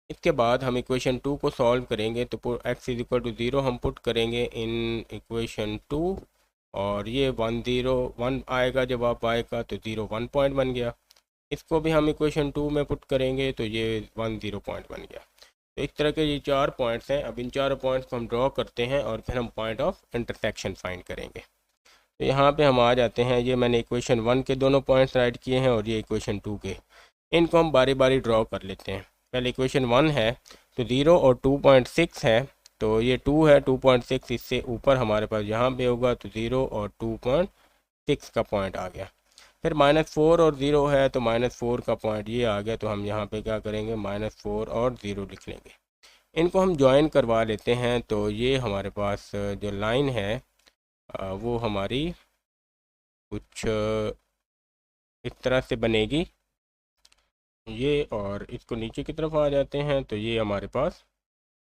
S1: इसके बाद हम इक्वेशन 2 को सॉल्व करेंगे तो x इज इक्वल टू 0 हम पुट करेंगे इन इक्वेशन 2, और ये 1 0 1 आएगा जवाब y का, तो 0 1 पॉइंट बन गया। इसको भी हम इक्वेशन 2 में पुट करेंगे तो ये 1 0 पॉइंट बन गया। तो इस तरह के ये 4 पॉइंट्स हैं। अब इन 4 पॉइंट्स को हम ड्रॉ करते हैं और फिर हम पॉइंट ऑफ इंटरसेक्शन फाइंड करेंगे। तो यहाँ पे हम आ जाते हैं, ये मैंने इक्वेशन 1 के दोनों पॉइंट्स राइट किए हैं, और ये इक्वेशन 2 के, इनको हम बारी बारी ड्रॉ कर लेते हैं। पहले इक्वेशन 1 है तो 0 और 2.6 है, तो ये 2 है, 2.6 इससे ऊपर हमारे पास यहाँ पे होगा, तो 0 और 2.6 का पॉइंट आ गया। फिर -4 और 0 है तो -4 का पॉइंट ये आ गया, तो हम यहाँ पे क्या करेंगे, -4 और 0 लिख लेंगे। इनको हम ज्वाइन करवा लेते हैं, तो ये हमारे पास जो लाइन है वो हमारी कुछ इस तरह से बनेगी ये, और इसको नीचे की तरफ आ जाते हैं तो ये हमारे पास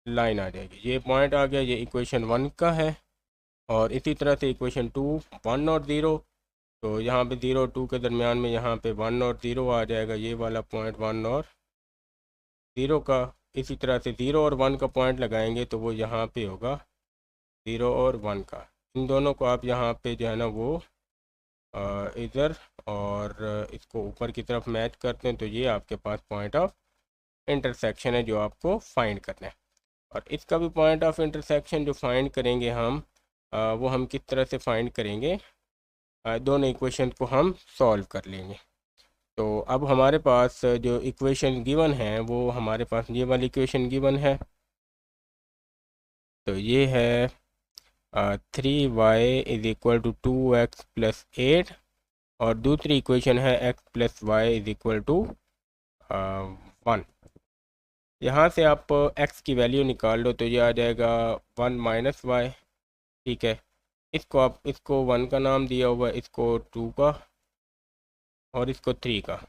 S1: लाइन आ जाएगी। ये पॉइंट आ गया, ये इक्वेशन 1 का है। और इसी तरह से इक्वेशन 2 1 और 0, तो यहाँ पे 0 और 2 के दरमियान में यहाँ पे 1 और 0 आ जाएगा, ये वाला पॉइंट 1 और 0 का। इसी तरह से 0 और 1 का पॉइंट लगाएंगे तो वो यहाँ पे होगा 0 और 1 का। इन दोनों को आप यहाँ पे जो है ना वो इधर और इसको ऊपर की तरफ मैच करते हैं, तो ये आपके पास पॉइंट ऑफ इंटरसेक्शन है जो आपको फाइंड करना है। और इसका भी पॉइंट ऑफ इंटरसेक्शन जो फाइंड करेंगे हम, वो हम किस तरह से फाइंड करेंगे, दोनों इक्वेशन को हम सॉल्व कर लेंगे। तो अब हमारे पास जो इक्वेशन गिवन है वो हमारे पास ये वाली इक्वेशन गिवन है, तो ये है 3y is equal to 2x+8, और दूसरी इक्वेशन है x+y इज इक्वल टू 1। यहाँ से आप x की वैल्यू निकाल लो तो ये आ जाएगा 1 - y, ठीक है। इसको आप, इसको 1 का नाम दिया हुआ है, इसको 2 का, और इसको 3 का।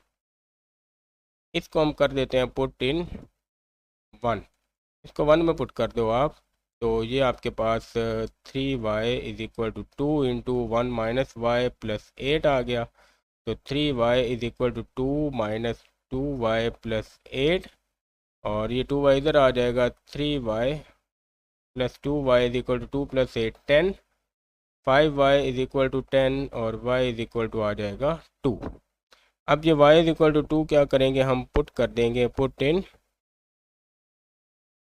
S1: इसको हम कर देते हैं पुट इन 1। इसको 1 में पुट कर दो आप, तो ये आपके पास 3y is equal to 2 into 1 minus y plus 8 आ गया। तो 3y is equal to 2 minus 2y plus 8, और ये 2y इधर आ जाएगा, 3y plus 2y is equal to 2 plus 8 10, 5y is equal to 10 और y इज इक्वल टू आ जाएगा 2। अब ये y इज इक्वल टू 2 क्या करेंगे, हम पुट कर देंगे पुट इन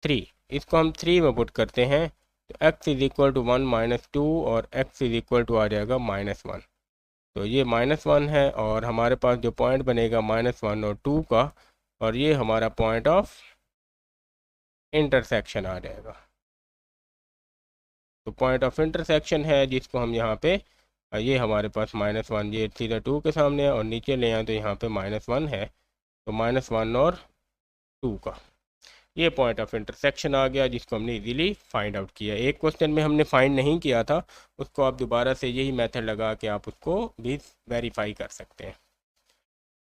S1: 3। इसको हम 3 में पुट करते हैं, तो x is equal to 1 minus 2 और x इज इक्वल टू आ जाएगा -1। तो ये -1 है और हमारे पास जो पॉइंट बनेगा -1 और 2 का, और ये हमारा पॉइंट ऑफ इंटरसेक्शन आ जाएगा। तो पॉइंट ऑफ इंटरसेक्शन है जिसको हम यहाँ पे, ये हमारे पास -1, ये सीधा 2 के सामने है और नीचे ले आए तो यहाँ पे -1 है, तो -1 और 2 का ये पॉइंट ऑफ इंटरसेक्शन आ गया, जिसको हमने इजीली फाइंड आउट किया। एक क्वेश्चन में हमने फाइंड नहीं किया था, उसको आप दोबारा से यही मेथड लगा के आप उसको भी वेरीफाई कर सकते हैं।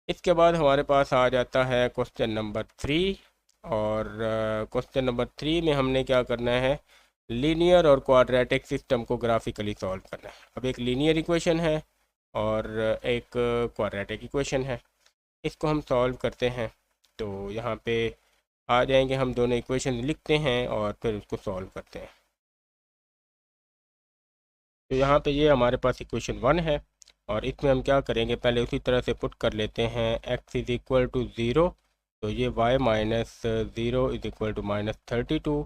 S1: इसके बाद हमारे पास आ जाता है क्वेश्चन नंबर 3, और क्वेश्चन नंबर 3 में हमने क्या करना है, लीनियर और क्वाड्रेटिक सिस्टम को ग्राफिकली सॉल्व करना है। अब एक लीनियर इक्वेशन है और एक क्वाड्रेटिक इक्वेशन है, इसको हम सॉल्व करते हैं। तो यहाँ पे आ जाएंगे, हम दोनों इक्वेशन लिखते हैं और फिर उसको सॉल्व करते हैं। तो यहाँ पे ये हमारे पास इक्वेशन 1 है, और इसमें हम क्या करेंगे, पहले उसी तरह से पुट कर लेते हैं x इज इक्वल टू 0, तो ये y minus 0 is equal to -32,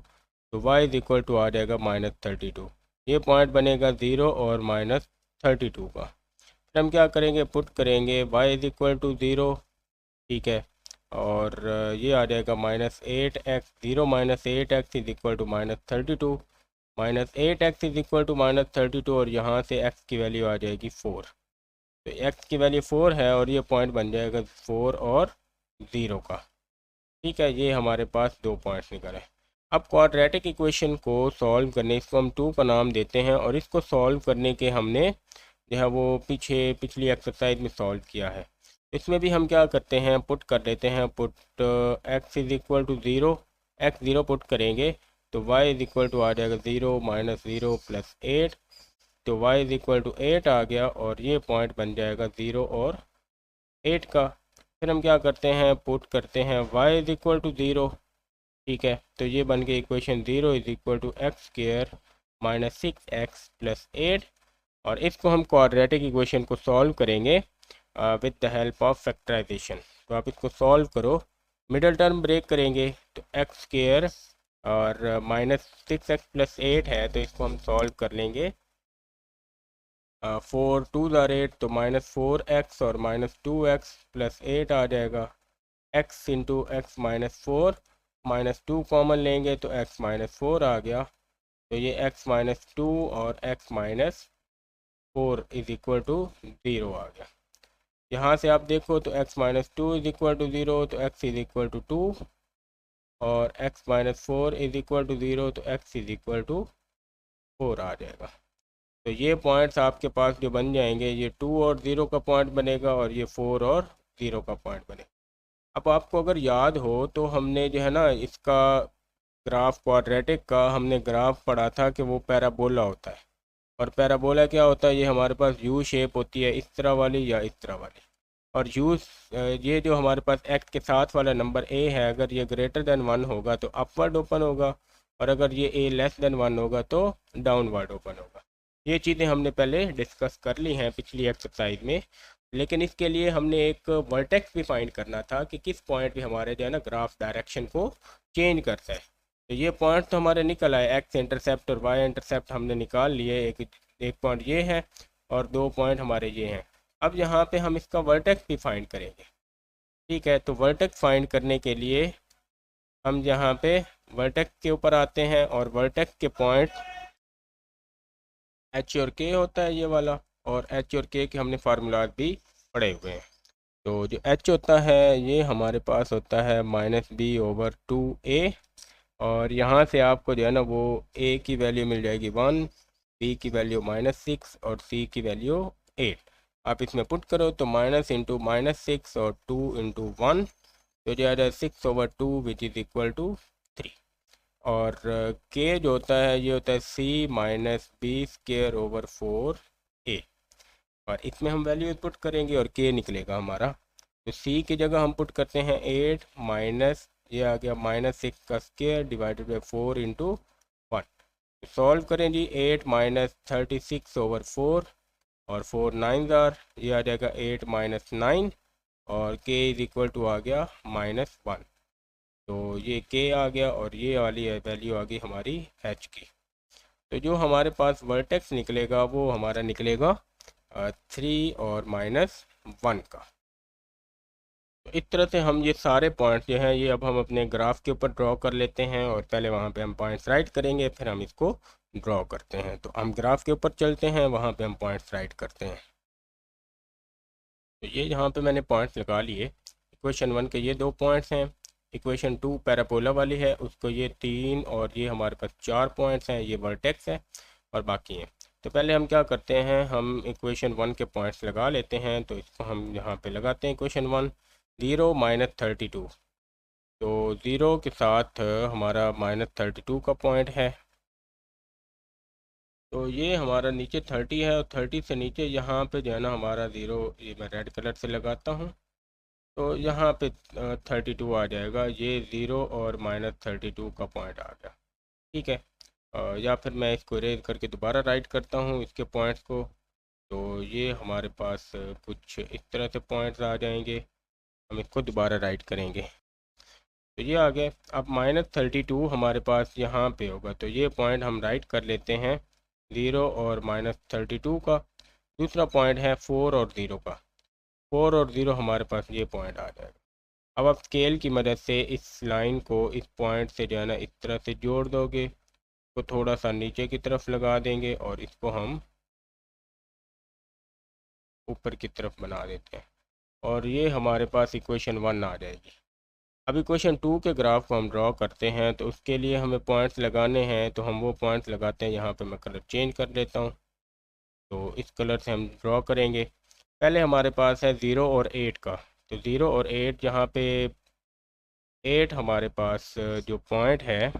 S1: तो y इज इक्वल टू आ जाएगा -32। ये पॉइंट बनेगा 0 और -32 का। फिर हम क्या करेंगे, पुट करेंगे y इज इक्वल टू 0, ठीक है, और ये आ जाएगा -8x, 0 minus 8x is equal to -32, -8x is equal to -32, और यहाँ से x की वैल्यू आ जाएगी 4। तो x की वैल्यू 4 है और ये पॉइंट बन जाएगा 4 और 0 का। ठीक है, ये हमारे पास 2 पॉइंट्स निकले। अब क्वाड्रेटिक इक्वेशन को सॉल्व करने, इसको हम 2 का नाम देते हैं, और इसको सॉल्व करने के हमने जो है वो पिछली एक्सरसाइज में सॉल्व किया है। इसमें भी हम क्या करते हैं, पुट कर देते हैं, put x is equal to 0, x 0 put करेंगे तो y इज इक्वल टू आ जाएगा 0 माइनस 0 प्लस 8, तो y इज इक्वल टू 8 आ गया, और ये पॉइंट बन जाएगा 0 और 8 का। फिर हम क्या करते हैं, पुट करते हैं y इज इक्वल टू 0, ठीक है, तो ये बन गई equation 0 is equal to x square minus 6x plus 8, और इसको हम क्वाड्रेटिक इक्वेशन को सॉल्व करेंगे with the help of factorisation. तो आप इसको सॉल्व करो, मिडल टर्म ब्रेक करेंगे, तो एक्स स्क्वायर और -6x प्लस 8 है, तो इसको हम सॉल्व कर लेंगे। 4 2 ज़ार 8, तो -4x और -2x प्लस 8 आ जाएगा। x into x minus 4, -2 common लेंगे तो x -4 आ गया, तो ये x -2 और x -4 इज इक्वल टू 0 आ गया। यहाँ से आप देखो तो x -2 इज इक्वल टू 0, तो x इज इक्वल टू 2, और x -4 इज इक्वल टू 0, तो x इज इक्वल टू 4 आ जाएगा। तो ये पॉइंट्स आपके पास जो बन जाएंगे, ये 2 और 0 का पॉइंट बनेगा, और ये 4 और 0 का पॉइंट बनेगा। अब आपको अगर याद हो तो हमने जो है ना इसका ग्राफ, क्वाड्रेटिक का हमने ग्राफ पढ़ा था कि वो पैराबोला होता है, और पैराबोला क्या होता है, ये हमारे पास यू शेप होती है, इस तरह वाली या इस तरह वाली, और ये जो हमारे पास x के साथ वाला नंबर a है, अगर ये ग्रेटर देन 1 होगा तो अपवर्ड ओपन होगा, और अगर ये a लेस देन 1 होगा तो डाउनवर्ड ओपन होगा। ये चीज़ें हमने पहले डिस्कस कर ली हैं पिछली एक्सरसाइज में, लेकिन इसके लिए हमने एक वर्टेक्स भी फाइंड करना था कि किस पॉइंट पे हमारे जो है ना ग्राफ डायरेक्शन को चेंज करता है। तो ये पॉइंट तो हमारे निकल आए, एक्स इंटरसेप्ट और वाई इंटरसेप्ट हमने निकाल लिए, एक पॉइंट ये है और 2 पॉइंट हमारे ये हैं। अब यहाँ पे हम इसका वर्टेक्स भी फाइंड करेंगे, ठीक है। तो वर्टेक्स फाइंड करने के लिए हम यहाँ पे वर्टेक्स के ऊपर आते हैं, और वर्टेक्स के पॉइंट एच और के होता है ये वाला, और एच और के हमने फार्मूलाज भी पढ़े हुए हैं। तो जो एच होता है ये हमारे पास होता है -b/2a, और यहाँ से आपको जो है ना वो a की वैल्यू मिल जाएगी 1, b की वैल्यू -6 और c की वैल्यू 8। आप इसमें पुट करो तो -(-6) और 2 × 1, तो जो आ जाए 6/2 विच इज़ इक्वल टू 3। और के जो होता है ये होता है c minus b square over 4a। और इसमें हम वैल्यू पुट करेंगे और के निकलेगा हमारा। तो c की जगह हम पुट करते हैं 8 माइनस ये आ गया -6 का square divided by 4 into 1। Solve करें जी, 8 माइनस 36/4 और 4 9 ये आ जाएगा 8 माइनस 9 और k इज़ इक्वल टू आ गया -1। तो ये k आ गया और ये वाली वैल्यू आ गई हमारी h की। तो जो हमारे पास वर्टेक्स निकलेगा वो हमारा निकलेगा 3 और -1 का। तो इस तरह से हम ये सारे पॉइंट्स जो हैं ये अब हम अपने ग्राफ के ऊपर ड्रॉ कर लेते हैं और पहले वहाँ पे हम पॉइंट्स राइट करेंगे, फिर हम इसको ड्रॉ करते हैं। तो हम ग्राफ के ऊपर चलते हैं, वहाँ पे हम पॉइंट्स राइट करते हैं। तो ये यहाँ पे मैंने पॉइंट्स लगा लिए। इक्वेशन 1 के ये 2 पॉइंट्स हैं। इक्वेशन 2 पैराबोला वाली है, उसको ये 3 और ये हमारे पास 4 पॉइंट्स हैं, ये वर्टेक्स है और बाकी हैं। तो पहले हम क्या करते हैं, हम इक्वेशन 1 के पॉइंट्स लगा लेते हैं। तो इसको हम यहाँ पे लगाते हैं इक्वेशन 1 0 माइनस 32। तो 0 के साथ हमारा -32 का पॉइंट है। तो ये हमारा नीचे 30 है और 30 से नीचे यहाँ पे जो है ना हमारा 0, ये मैं रेड कलर से लगाता हूँ। तो यहाँ पे 32 आ जाएगा, ये 0 और -32 का पॉइंट आ गया। ठीक है। या फिर मैं इसको इरेज करके दोबारा राइट करता हूँ इसके पॉइंट्स को। तो ये हमारे पास कुछ इस तरह से पॉइंट्स आ जाएंगे, हम इसको दोबारा राइट करेंगे। तो ये आ गया। अब -32 हमारे पास यहाँ पे होगा, तो ये पॉइंट हम राइट कर लेते हैं 0 और -32 का। दूसरा पॉइंट है 4 और 0 का। 4 और 0 हमारे पास ये पॉइंट आ जाएगा। अब आप स्केल की मदद से इस लाइन को इस पॉइंट से जो है ना इस तरह से जोड़ दोगे, तो थोड़ा सा नीचे की तरफ लगा देंगे और इसको हम ऊपर की तरफ बना देते हैं और ये हमारे पास इक्वेशन 1 आ जाएगी। अब इक्वेशन 2 के ग्राफ को हम ड्रॉ करते हैं, तो उसके लिए हमें पॉइंट्स लगाने हैं। तो हम वो पॉइंट्स लगाते हैं, यहाँ पे मैं कलर चेंज कर लेता हूँ। तो इस कलर से हम ड्रॉ करेंगे। पहले हमारे पास है 0 और 8 का। तो 0 और 8 यहाँ पे 8 हमारे पास जो पॉइंट है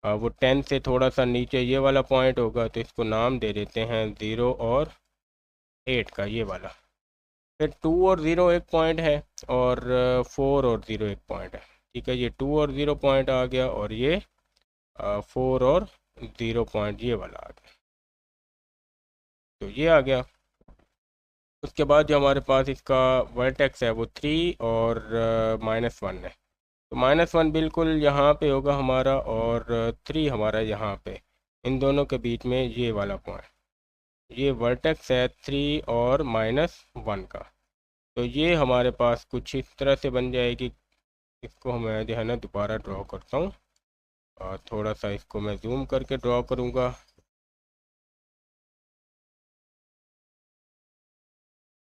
S1: वो 10 से थोड़ा सा नीचे ये वाला पॉइंट होगा। तो इसको नाम दे देते हैं 0 और 8 का ये वाला। फिर 2 और 0 एक पॉइंट है और 4 और 0 एक पॉइंट है। ठीक है, ये 2 और 0 पॉइंट आ गया और ये 4 और 0 पॉइंट ये वाला आ गया। तो ये आ गया। उसके बाद जो हमारे पास इसका वर्टेक्स है वो 3 और -1 है। तो -1 बिल्कुल यहाँ पे होगा हमारा और 3 हमारा यहाँ पे, इन दोनों के बीच में ये वाला पॉइंट, ये वर्टेक्स है 3 और -1 का। तो ये हमारे पास कुछ इस तरह से बन जाएगी। इसको मैं जो है ना दोबारा ड्रॉ करता हूँ और थोड़ा सा इसको मैं जूम करके ड्रॉ करूँगा।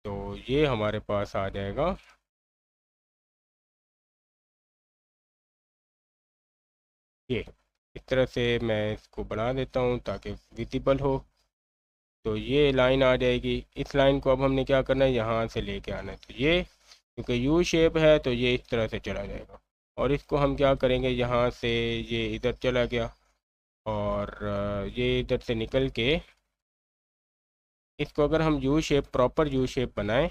S1: तो ये हमारे पास आ जाएगा ये। इस तरह से मैं इसको बढ़ा देता हूँ ताकि विजिबल हो। तो ये लाइन आ जाएगी। इस लाइन को अब हमने क्या करना है, यहाँ से लेके आना है। तो ये क्योंकि यू शेप है तो ये इस तरह से चला जाएगा और इसको हम क्या करेंगे, यहाँ से ये इधर चला गया और ये इधर से निकल के इसको अगर हम U shape proper U shape बनाएं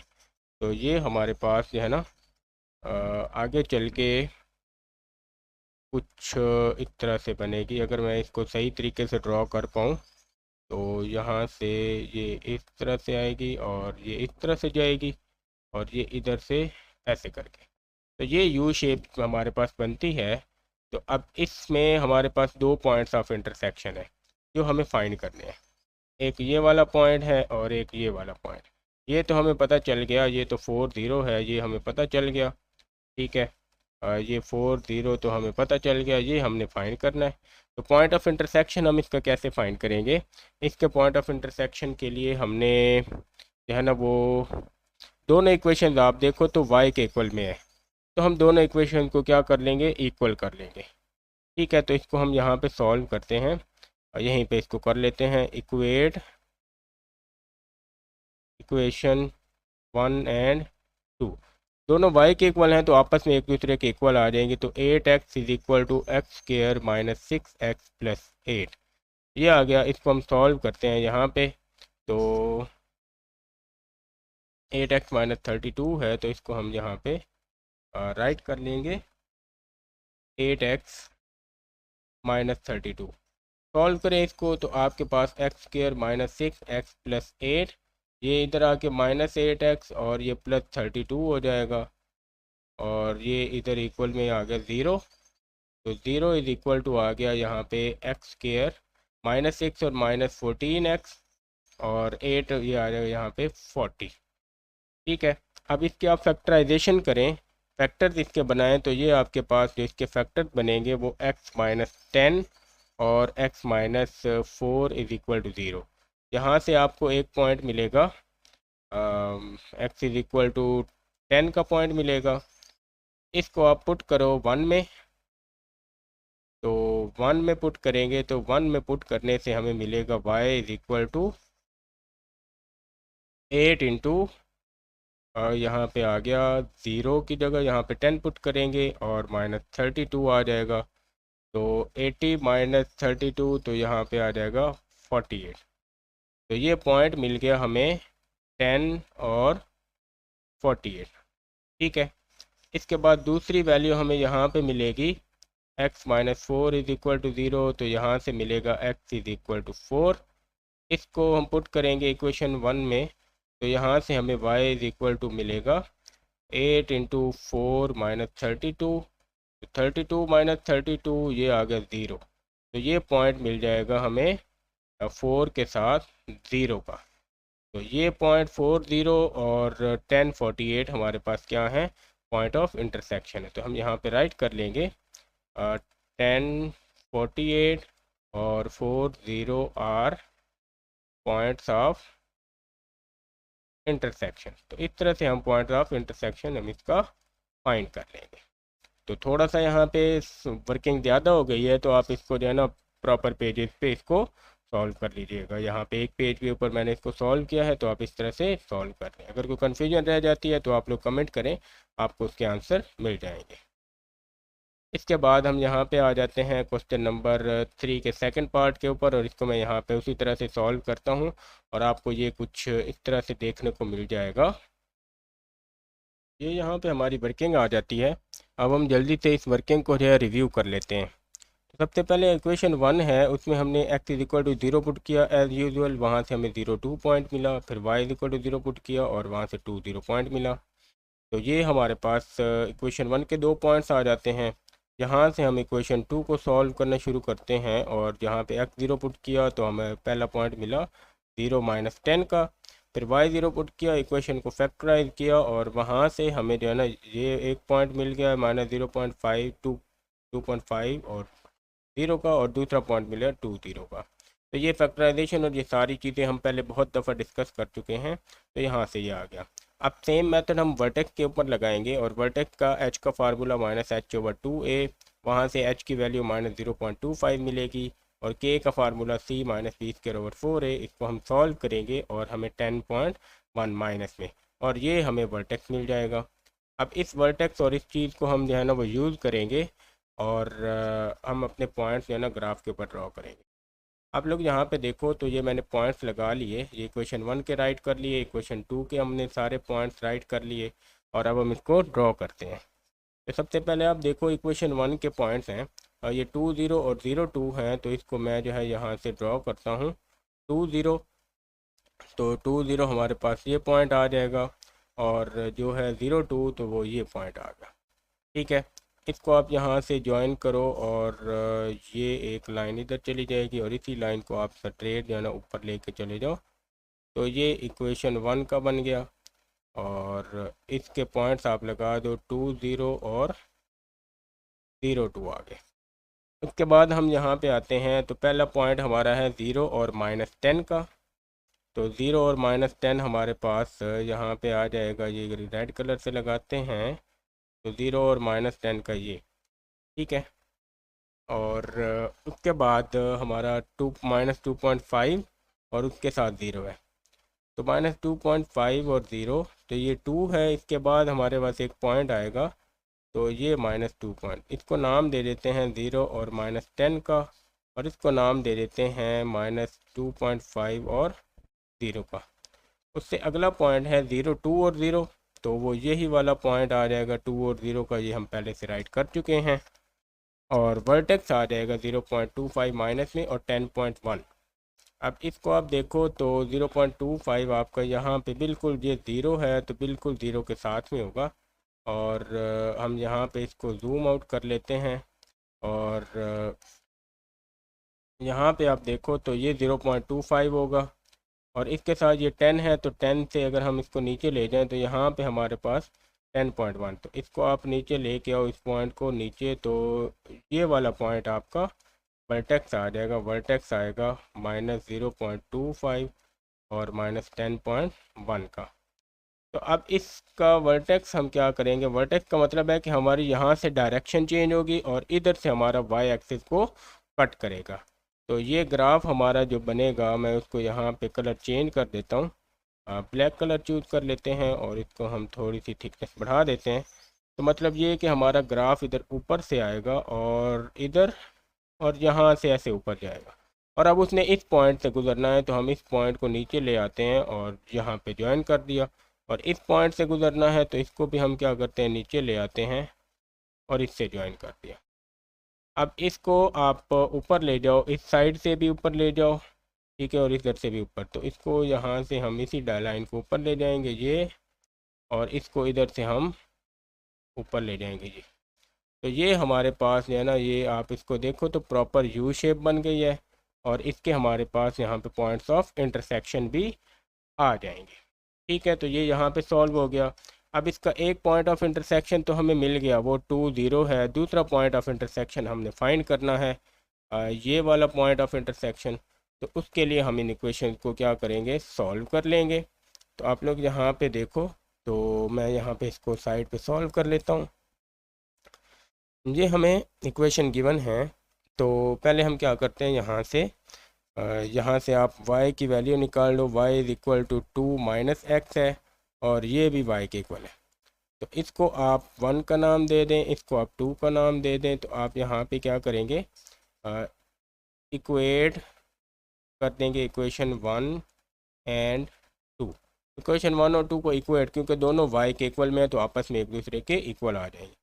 S1: तो ये हमारे पास जो है ना आगे चल के कुछ इस तरह से बनेगी। अगर मैं इसको सही तरीके से ड्रॉ कर पाऊँ तो यहाँ से ये इस तरह से आएगी और ये इस तरह से जाएगी और ये इधर से ऐसे करके, तो ये यू शेप हमारे पास बनती है। तो अब इसमें हमारे पास 2 पॉइंट्स ऑफ इंटरसेक्शन है जो हमें फाइंड करने हैं। एक ये वाला पॉइंट है और एक ये वाला पॉइंट। ये तो हमें पता चल गया, ये तो 4 0 है, ये हमें पता चल गया। ठीक है, ये 4 0 तो हमें पता चल गया, ये हमने फाइंड करना है। तो पॉइंट ऑफ इंटरसेक्शन हम इसका कैसे फाइंड करेंगे, इसके पॉइंट ऑफ इंटरसेक्शन के लिए हमने जो है ना वो दोनों इक्वेशन आप देखो तो y के इक्वल में है। तो हम दोनों इक्वेशन को क्या कर लेंगे, इक्वल कर लेंगे। ठीक है, तो इसको हम यहाँ पे सॉल्व करते हैं और यहीं पे इसको कर लेते हैं इक्वेट इक्वेशन 1 एंड 2। दोनों y के इक्वल हैं तो आपस में एक दूसरे के इक्वल आ जाएंगे। तो 8x is equal to x square minus 6x plus 8 ये आ गया। इसको हम सॉल्व करते हैं यहाँ पे। तो 8x माइनस 32 है तो इसको हम यहाँ पे राइट कर लेंगे 8x माइनस 32। सॉल्व करें इसको तो आपके पास X square minus 6x plus 8 ये इधर आके माइनस 8x और ये प्लस 32 हो जाएगा और ये इधर इक्वल में आ गया 0। तो 0 इज इक्वल टू आ गया यहाँ पे एक्स स्क्र माइनस 6 और माइनस 14x और 8 ये आ जाएगा यहाँ पे 40। ठीक है, अब इसके आप फैक्टराइजेशन करें, फैक्टर्स इसके बनाएं तो ये आपके पास जो इसके फैक्टर्स बनेंगे वो x माइनस 10 और x minus 4 is equal to 0। यहाँ से आपको एक पॉइंट मिलेगा x इज इक्वल टू 10 का पॉइंट मिलेगा। इसको आप पुट करो 1 में, तो 1 में पुट करेंगे तो 1 में पुट करने से हमें मिलेगा y is equal to 8 into यहाँ पे आ गया 0 की जगह यहाँ पे 10 पुट करेंगे और माइनस 32 आ जाएगा। तो 80 माइनस 32 तो यहाँ पे आ जाएगा 48। तो ये पॉइंट मिल गया हमें 10 और 48। ठीक है, इसके बाद दूसरी वैल्यू हमें यहाँ पे मिलेगी x minus 4 is equal to 0। तो यहाँ से मिलेगा x इज इक्वल टू 4। इसको हम पुट करेंगे इक्वेशन 1 में तो यहाँ से हमें y इज इक्वल टू मिलेगा 8 इंटू 4 माइनस 32। 32 माइनस 32 ये आ गया 0। तो ये पॉइंट मिल जाएगा हमें 4 के साथ 0 का। तो ये पॉइंट 4 0 और 10 48 हमारे पास क्या है, पॉइंट ऑफ इंटरसेक्शन है। तो हम यहाँ पे राइट कर लेंगे 10 48 और 4 0 आर पॉइंट्स ऑफ इंटरसेक्शन। तो इस तरह से हम पॉइंट ऑफ इंटरसेक्शन हम इसका फाइंड कर लेंगे। तो थोड़ा सा यहाँ पे वर्किंग ज़्यादा हो गई है तो आप इसको जो है ना प्रॉपर पेजेस पे इसको सॉल्व कर लीजिएगा। यहाँ पे एक पेज के ऊपर मैंने इसको सॉल्व किया है तो आप इस तरह से सॉल्व कर लें। अगर कोई कन्फ्यूजन रह जाती है तो आप लोग कमेंट करें, आपको उसके आंसर मिल जाएंगे। इसके बाद हम यहाँ पे आ जाते हैं क्वेश्चन नंबर 3 के सेकंड पार्ट के ऊपर और इसको मैं यहाँ पे उसी तरह से सॉल्व करता हूँ और आपको ये कुछ इस तरह से देखने को मिल जाएगा। ये यहाँ पे हमारी वर्किंग आ जाती है। अब हम जल्दी से इस वर्किंग को जो है रिव्यू कर लेते हैं। तो सबसे पहले इक्वेशन 1 है, उसमें हमने x is equal to 0 put किया एज यूजुअल, वहाँ से हमें 0 2 पॉइंट मिला। फिर y is equal to 0 put किया और वहाँ से 2 0 पॉइंट मिला। तो ये हमारे पास इक्वेशन 1 के 2 पॉइंट्स आ जाते हैं। यहाँ से हम इक्वेशन 2 को सॉल्व करना शुरू करते हैं और जहाँ पे x 0 पुट किया तो हमें पहला पॉइंट मिला 0 माइनस 10 का। फिर y 0 पुट किया, इक्वेशन को फैक्टराइज किया और वहाँ से हमें जो है ना ये एक पॉइंट मिल गया माइनस 0.5 2.5 और 0 का, और दूसरा पॉइंट मिला 2 0 का। तो ये फैक्टराइजेशन और ये सारी चीज़ें हम पहले बहुत दफ़ा डिस्कस कर चुके हैं। तो यहाँ से ये आ गया। अब सेम मेथड हम वर्टेक्स के ऊपर लगाएंगे और वर्टेक्स का h का फार्मूला माइनस h/2a, वहाँ से h की वैल्यू माइनस 0.25 मिलेगी और k का फार्मूला c माइनस b²/4a। इसको हम सॉल्व करेंगे और हमें 10.1 माइनस में, और ये हमें वर्टेक्स मिल जाएगा। अब इस वर्टेक्स और इस चीज़ को हम जो है ना वो यूज़ करेंगे और हम अपने पॉइंट्स जो है ना ग्राफ के ऊपर ड्रॉ करेंगे। आप लोग यहाँ पे देखो तो ये मैंने पॉइंट्स लगा लिए, ये इक्वेशन 1 के राइट कर लिए, इक्वेशन 2 के हमने सारे पॉइंट्स राइट कर लिए और अब हम इसको ड्रॉ करते हैं। तो सबसे पहले आप देखो इक्वेशन 1 के पॉइंट्स हैं और ये 2 0 और 0 2 हैं। तो इसको मैं जो है यहाँ से ड्रॉ करता हूँ 2 0। तो 2 0 हमारे पास ये पॉइंट आ जाएगा और जो है 0 2 तो वो ये पॉइंट आ गया। ठीक है, इसको आप यहाँ से ज्वाइन करो और ये एक लाइन इधर चली जाएगी और इसी लाइन को आप स्ट्रेट जो है ना ऊपर लेके चले जाओ। तो ये इक्वेशन 1 का बन गया और इसके पॉइंट्स आप लगा दो 2 0 और 0 2 आ गए। उसके बाद हम यहाँ पे आते हैं तो पहला पॉइंट हमारा है 0 और माइनस 10 का। तो 0 और माइनस 10 हमारे पास यहाँ पे आ जाएगा, ये रेड कलर से लगाते हैं तो 0 और माइनस 10 का ये। ठीक है, और उसके बाद हमारा माइनस 2.5 और उसके साथ 0 है। तो माइनस 2.5 और 0 तो ये 2 है, इसके बाद हमारे पास एक पॉइंट आएगा, तो ये -2 पॉइंट, इसको नाम दे देते हैं 0 और -10 का, और इसको नाम दे देते हैं -2.5 और 0 का। उससे अगला पॉइंट है 0, 2 और 0, तो वो यही वाला पॉइंट आ जाएगा 2 और 0 का, ये हम पहले से राइट कर चुके हैं। और वर्टेक्स आ जाएगा 0.25 माइनस में और 10.1। अब इसको आप देखो तो 0.25 आपका यहाँ पे बिल्कुल ये 0 है, तो बिल्कुल 0 के साथ में होगा। और हम यहाँ पे इसको जूम आउट कर लेते हैं, और यहाँ पे आप देखो तो ये 0.25 होगा, और इसके साथ ये 10 है, तो 10 से अगर हम इसको नीचे ले जाएं तो यहाँ पे हमारे पास 10.1, तो इसको आप नीचे लेके आओ इस पॉइंट को नीचे, तो ये वाला पॉइंट आपका वर्टेक्स आ जाएगा। वर्टेक्स आएगा -0.25 और -10.1 का। तो अब इसका वर्टेक्स हम क्या करेंगे, वर्टेक्स का मतलब है कि हमारी यहाँ से डायरेक्शन चेंज होगी और इधर से हमारा वाई एक्सिस को कट करेगा। तो ये ग्राफ हमारा जो बनेगा, मैं उसको यहाँ पे कलर चेंज कर देता हूँ, ब्लैक कलर चूज़ कर लेते हैं और इसको हम थोड़ी सी थिकनेस बढ़ा देते हैं। तो मतलब ये कि हमारा ग्राफ इधर ऊपर से आएगा और इधर और यहाँ से ऐसे ऊपर जाएगा, और अब उसने इस पॉइंट से गुजरना है, तो हम इस पॉइंट को नीचे ले आते हैं और यहाँ पे ज्वाइन कर दिया। और इस पॉइंट से गुजरना है, तो इसको भी हम क्या करते हैं, नीचे ले आते हैं और इससे ज्वाइन कर दिया। अब इसको आप ऊपर ले जाओ, इस साइड से भी ऊपर ले जाओ, ठीक है, और इधर से भी ऊपर, तो इसको यहाँ से हम इसी लाइन को ऊपर ले जाएंगे ये, और इसको इधर से हम ऊपर ले जाएंगे ये। तो ये हमारे पास जो है ना, ये आप इसको देखो तो प्रॉपर यू शेप बन गई है, और इसके हमारे पास यहाँ पे पॉइंट्स ऑफ इंटरसेक्शन भी आ जाएंगे। ठीक है, तो ये यहाँ पे सॉल्व हो गया। अब इसका एक पॉइंट ऑफ इंटरसेक्शन तो हमें मिल गया, वो 2, 0 है। दूसरा पॉइंट ऑफ इंटरसेक्शन हमने फाइंड करना है, ये वाला पॉइंट ऑफ इंटरसेक्शन। तो उसके लिए हम इन इक्वेशन को क्या करेंगे, सॉल्व कर लेंगे। तो आप लोग यहाँ पे देखो, तो मैं यहाँ पे इसको साइड पे सॉल्व कर लेता हूँ। ये हमें इक्वेशन गिवन है, तो पहले हम क्या करते हैं, यहाँ से आप y की वैल्यू निकाल लो। y is equal to 2 minus x है, और ये भी y के इक्वल है। तो इसको आप 1 का नाम दे दें, इसको आप 2 का नाम दे दें। तो आप यहाँ पे क्या करेंगे, इक्वेट कर देंगे इक्वेशन 1 एंड 2। इक्वेशन 1 और 2 को इक्वेट, क्योंकि दोनों y के इक्वल में है, तो आपस में एक दूसरे के इक्वल आ जाएंगे।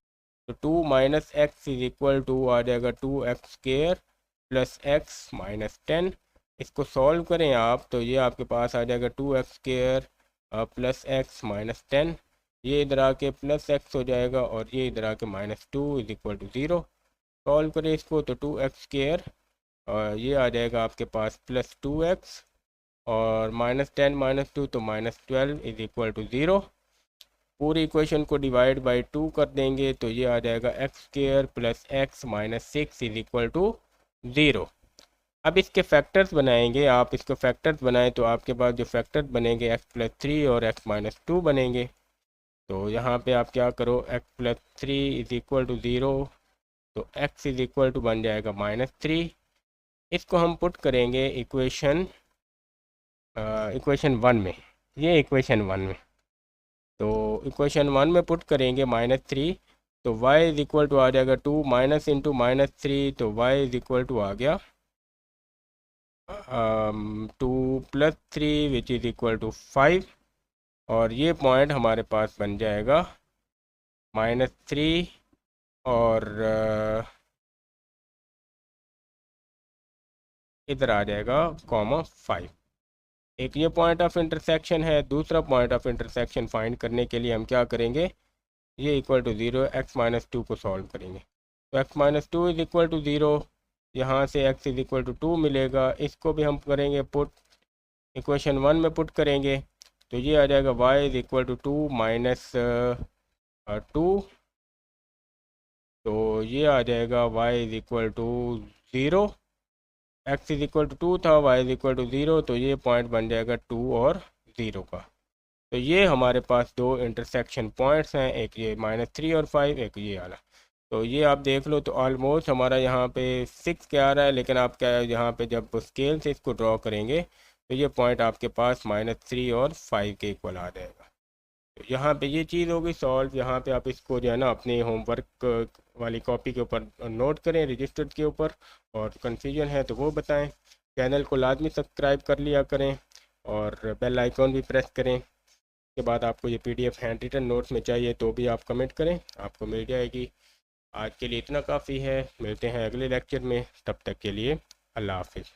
S1: तो 2 minus X is equal to आ जाएगा 2x square plus x minus 10। इसको सॉल्व करें आप, तो ये आपके पास आ जाएगा 2x square plus x minus 10। ये इधर आके प्लस x हो जाएगा, और ये इधर आके -2 इज इक्वल टू 0। सॉल्व करें इसको, तो 2x स्क्वायर ये आ जाएगा आपके पास प्लस 2x, और -10 -2 तो -12 इज इक्वल टू 0। पूरी इक्वेशन को डिवाइड बाई 2 कर देंगे, तो ये आ जाएगा x square plus x minus 6 is equal to 0। अब इसके फैक्टर्स बनाएंगे, आप इसको फैक्टर्स बनाएं, तो आपके पास जो फैक्टर्स बनेंगे x प्लस 3 और x माइनस 2 बनेंगे। तो यहाँ पे आप क्या करो, x plus 3 is equal to 0, तो x इज इक्वल टू बन जाएगा -3। इसको हम पुट करेंगे इक्वेशन 1 में, ये इक्वेशन 1 में। तो इक्वेशन 1 में पुट करेंगे -3, तो y इज इक्वल टू आ जाएगा 2 माइनस इंटू -3, तो y इज इक्वल टू आ गया 2 plus 3 which is equal to 5, और ये पॉइंट हमारे पास बन जाएगा -3 और इधर आ जाएगा (5). एक ये पॉइंट ऑफ इंटरसेक्शन है। दूसरा पॉइंट ऑफ इंटरसेक्शन फाइंड करने के लिए हम क्या करेंगे, ये इक्वल टू 0 x माइनस 2 को सॉल्व करेंगे। तो x minus 2 is equal to 0, यहाँ से x इज इक्वल टू 2 मिलेगा। इसको भी हम करेंगे पुट, इक्वेशन 1 में पुट करेंगे, तो ये आ जाएगा y is equal to 2 minus 2, तो ये आ जाएगा y is equal to 0। x is equal to 2 था, y इज इक्वल टू 0, तो ये पॉइंट बन जाएगा 2 और 0 का। तो ये हमारे पास दो इंटरसेक्शन पॉइंट्स हैं, एक ये -3 और 5, एक ये वाला। तो ये आप देख लो, तो ऑलमोस्ट हमारा यहाँ पे 6 क्या आ रहा है, लेकिन आप क्या यहाँ पे जब स्केल से इसको ड्रॉ करेंगे, तो ये पॉइंट आपके पास -3 और 5 के इक्वल आ जाएगा। यहाँ पे ये चीज़ होगी सॉल्व। यहाँ पे आप इसको जो है ना अपने होमवर्क वाली कॉपी के ऊपर नोट करें, रजिस्टर्ड के ऊपर, और कन्फ्यूजन है तो वो बताएं। चैनल को लाजमी सब्सक्राइब कर लिया करें और बेल आइकॉन भी प्रेस करें। के बाद आपको ये पीडीएफ हैंड रिटन नोट्स में चाहिए तो भी आप कमेंट करें, आपको मिल जाएगी। आज के लिए इतना काफ़ी है, मिलते हैं अगले लेक्चर में, तब तक के लिए अल्लाह हाफिज़।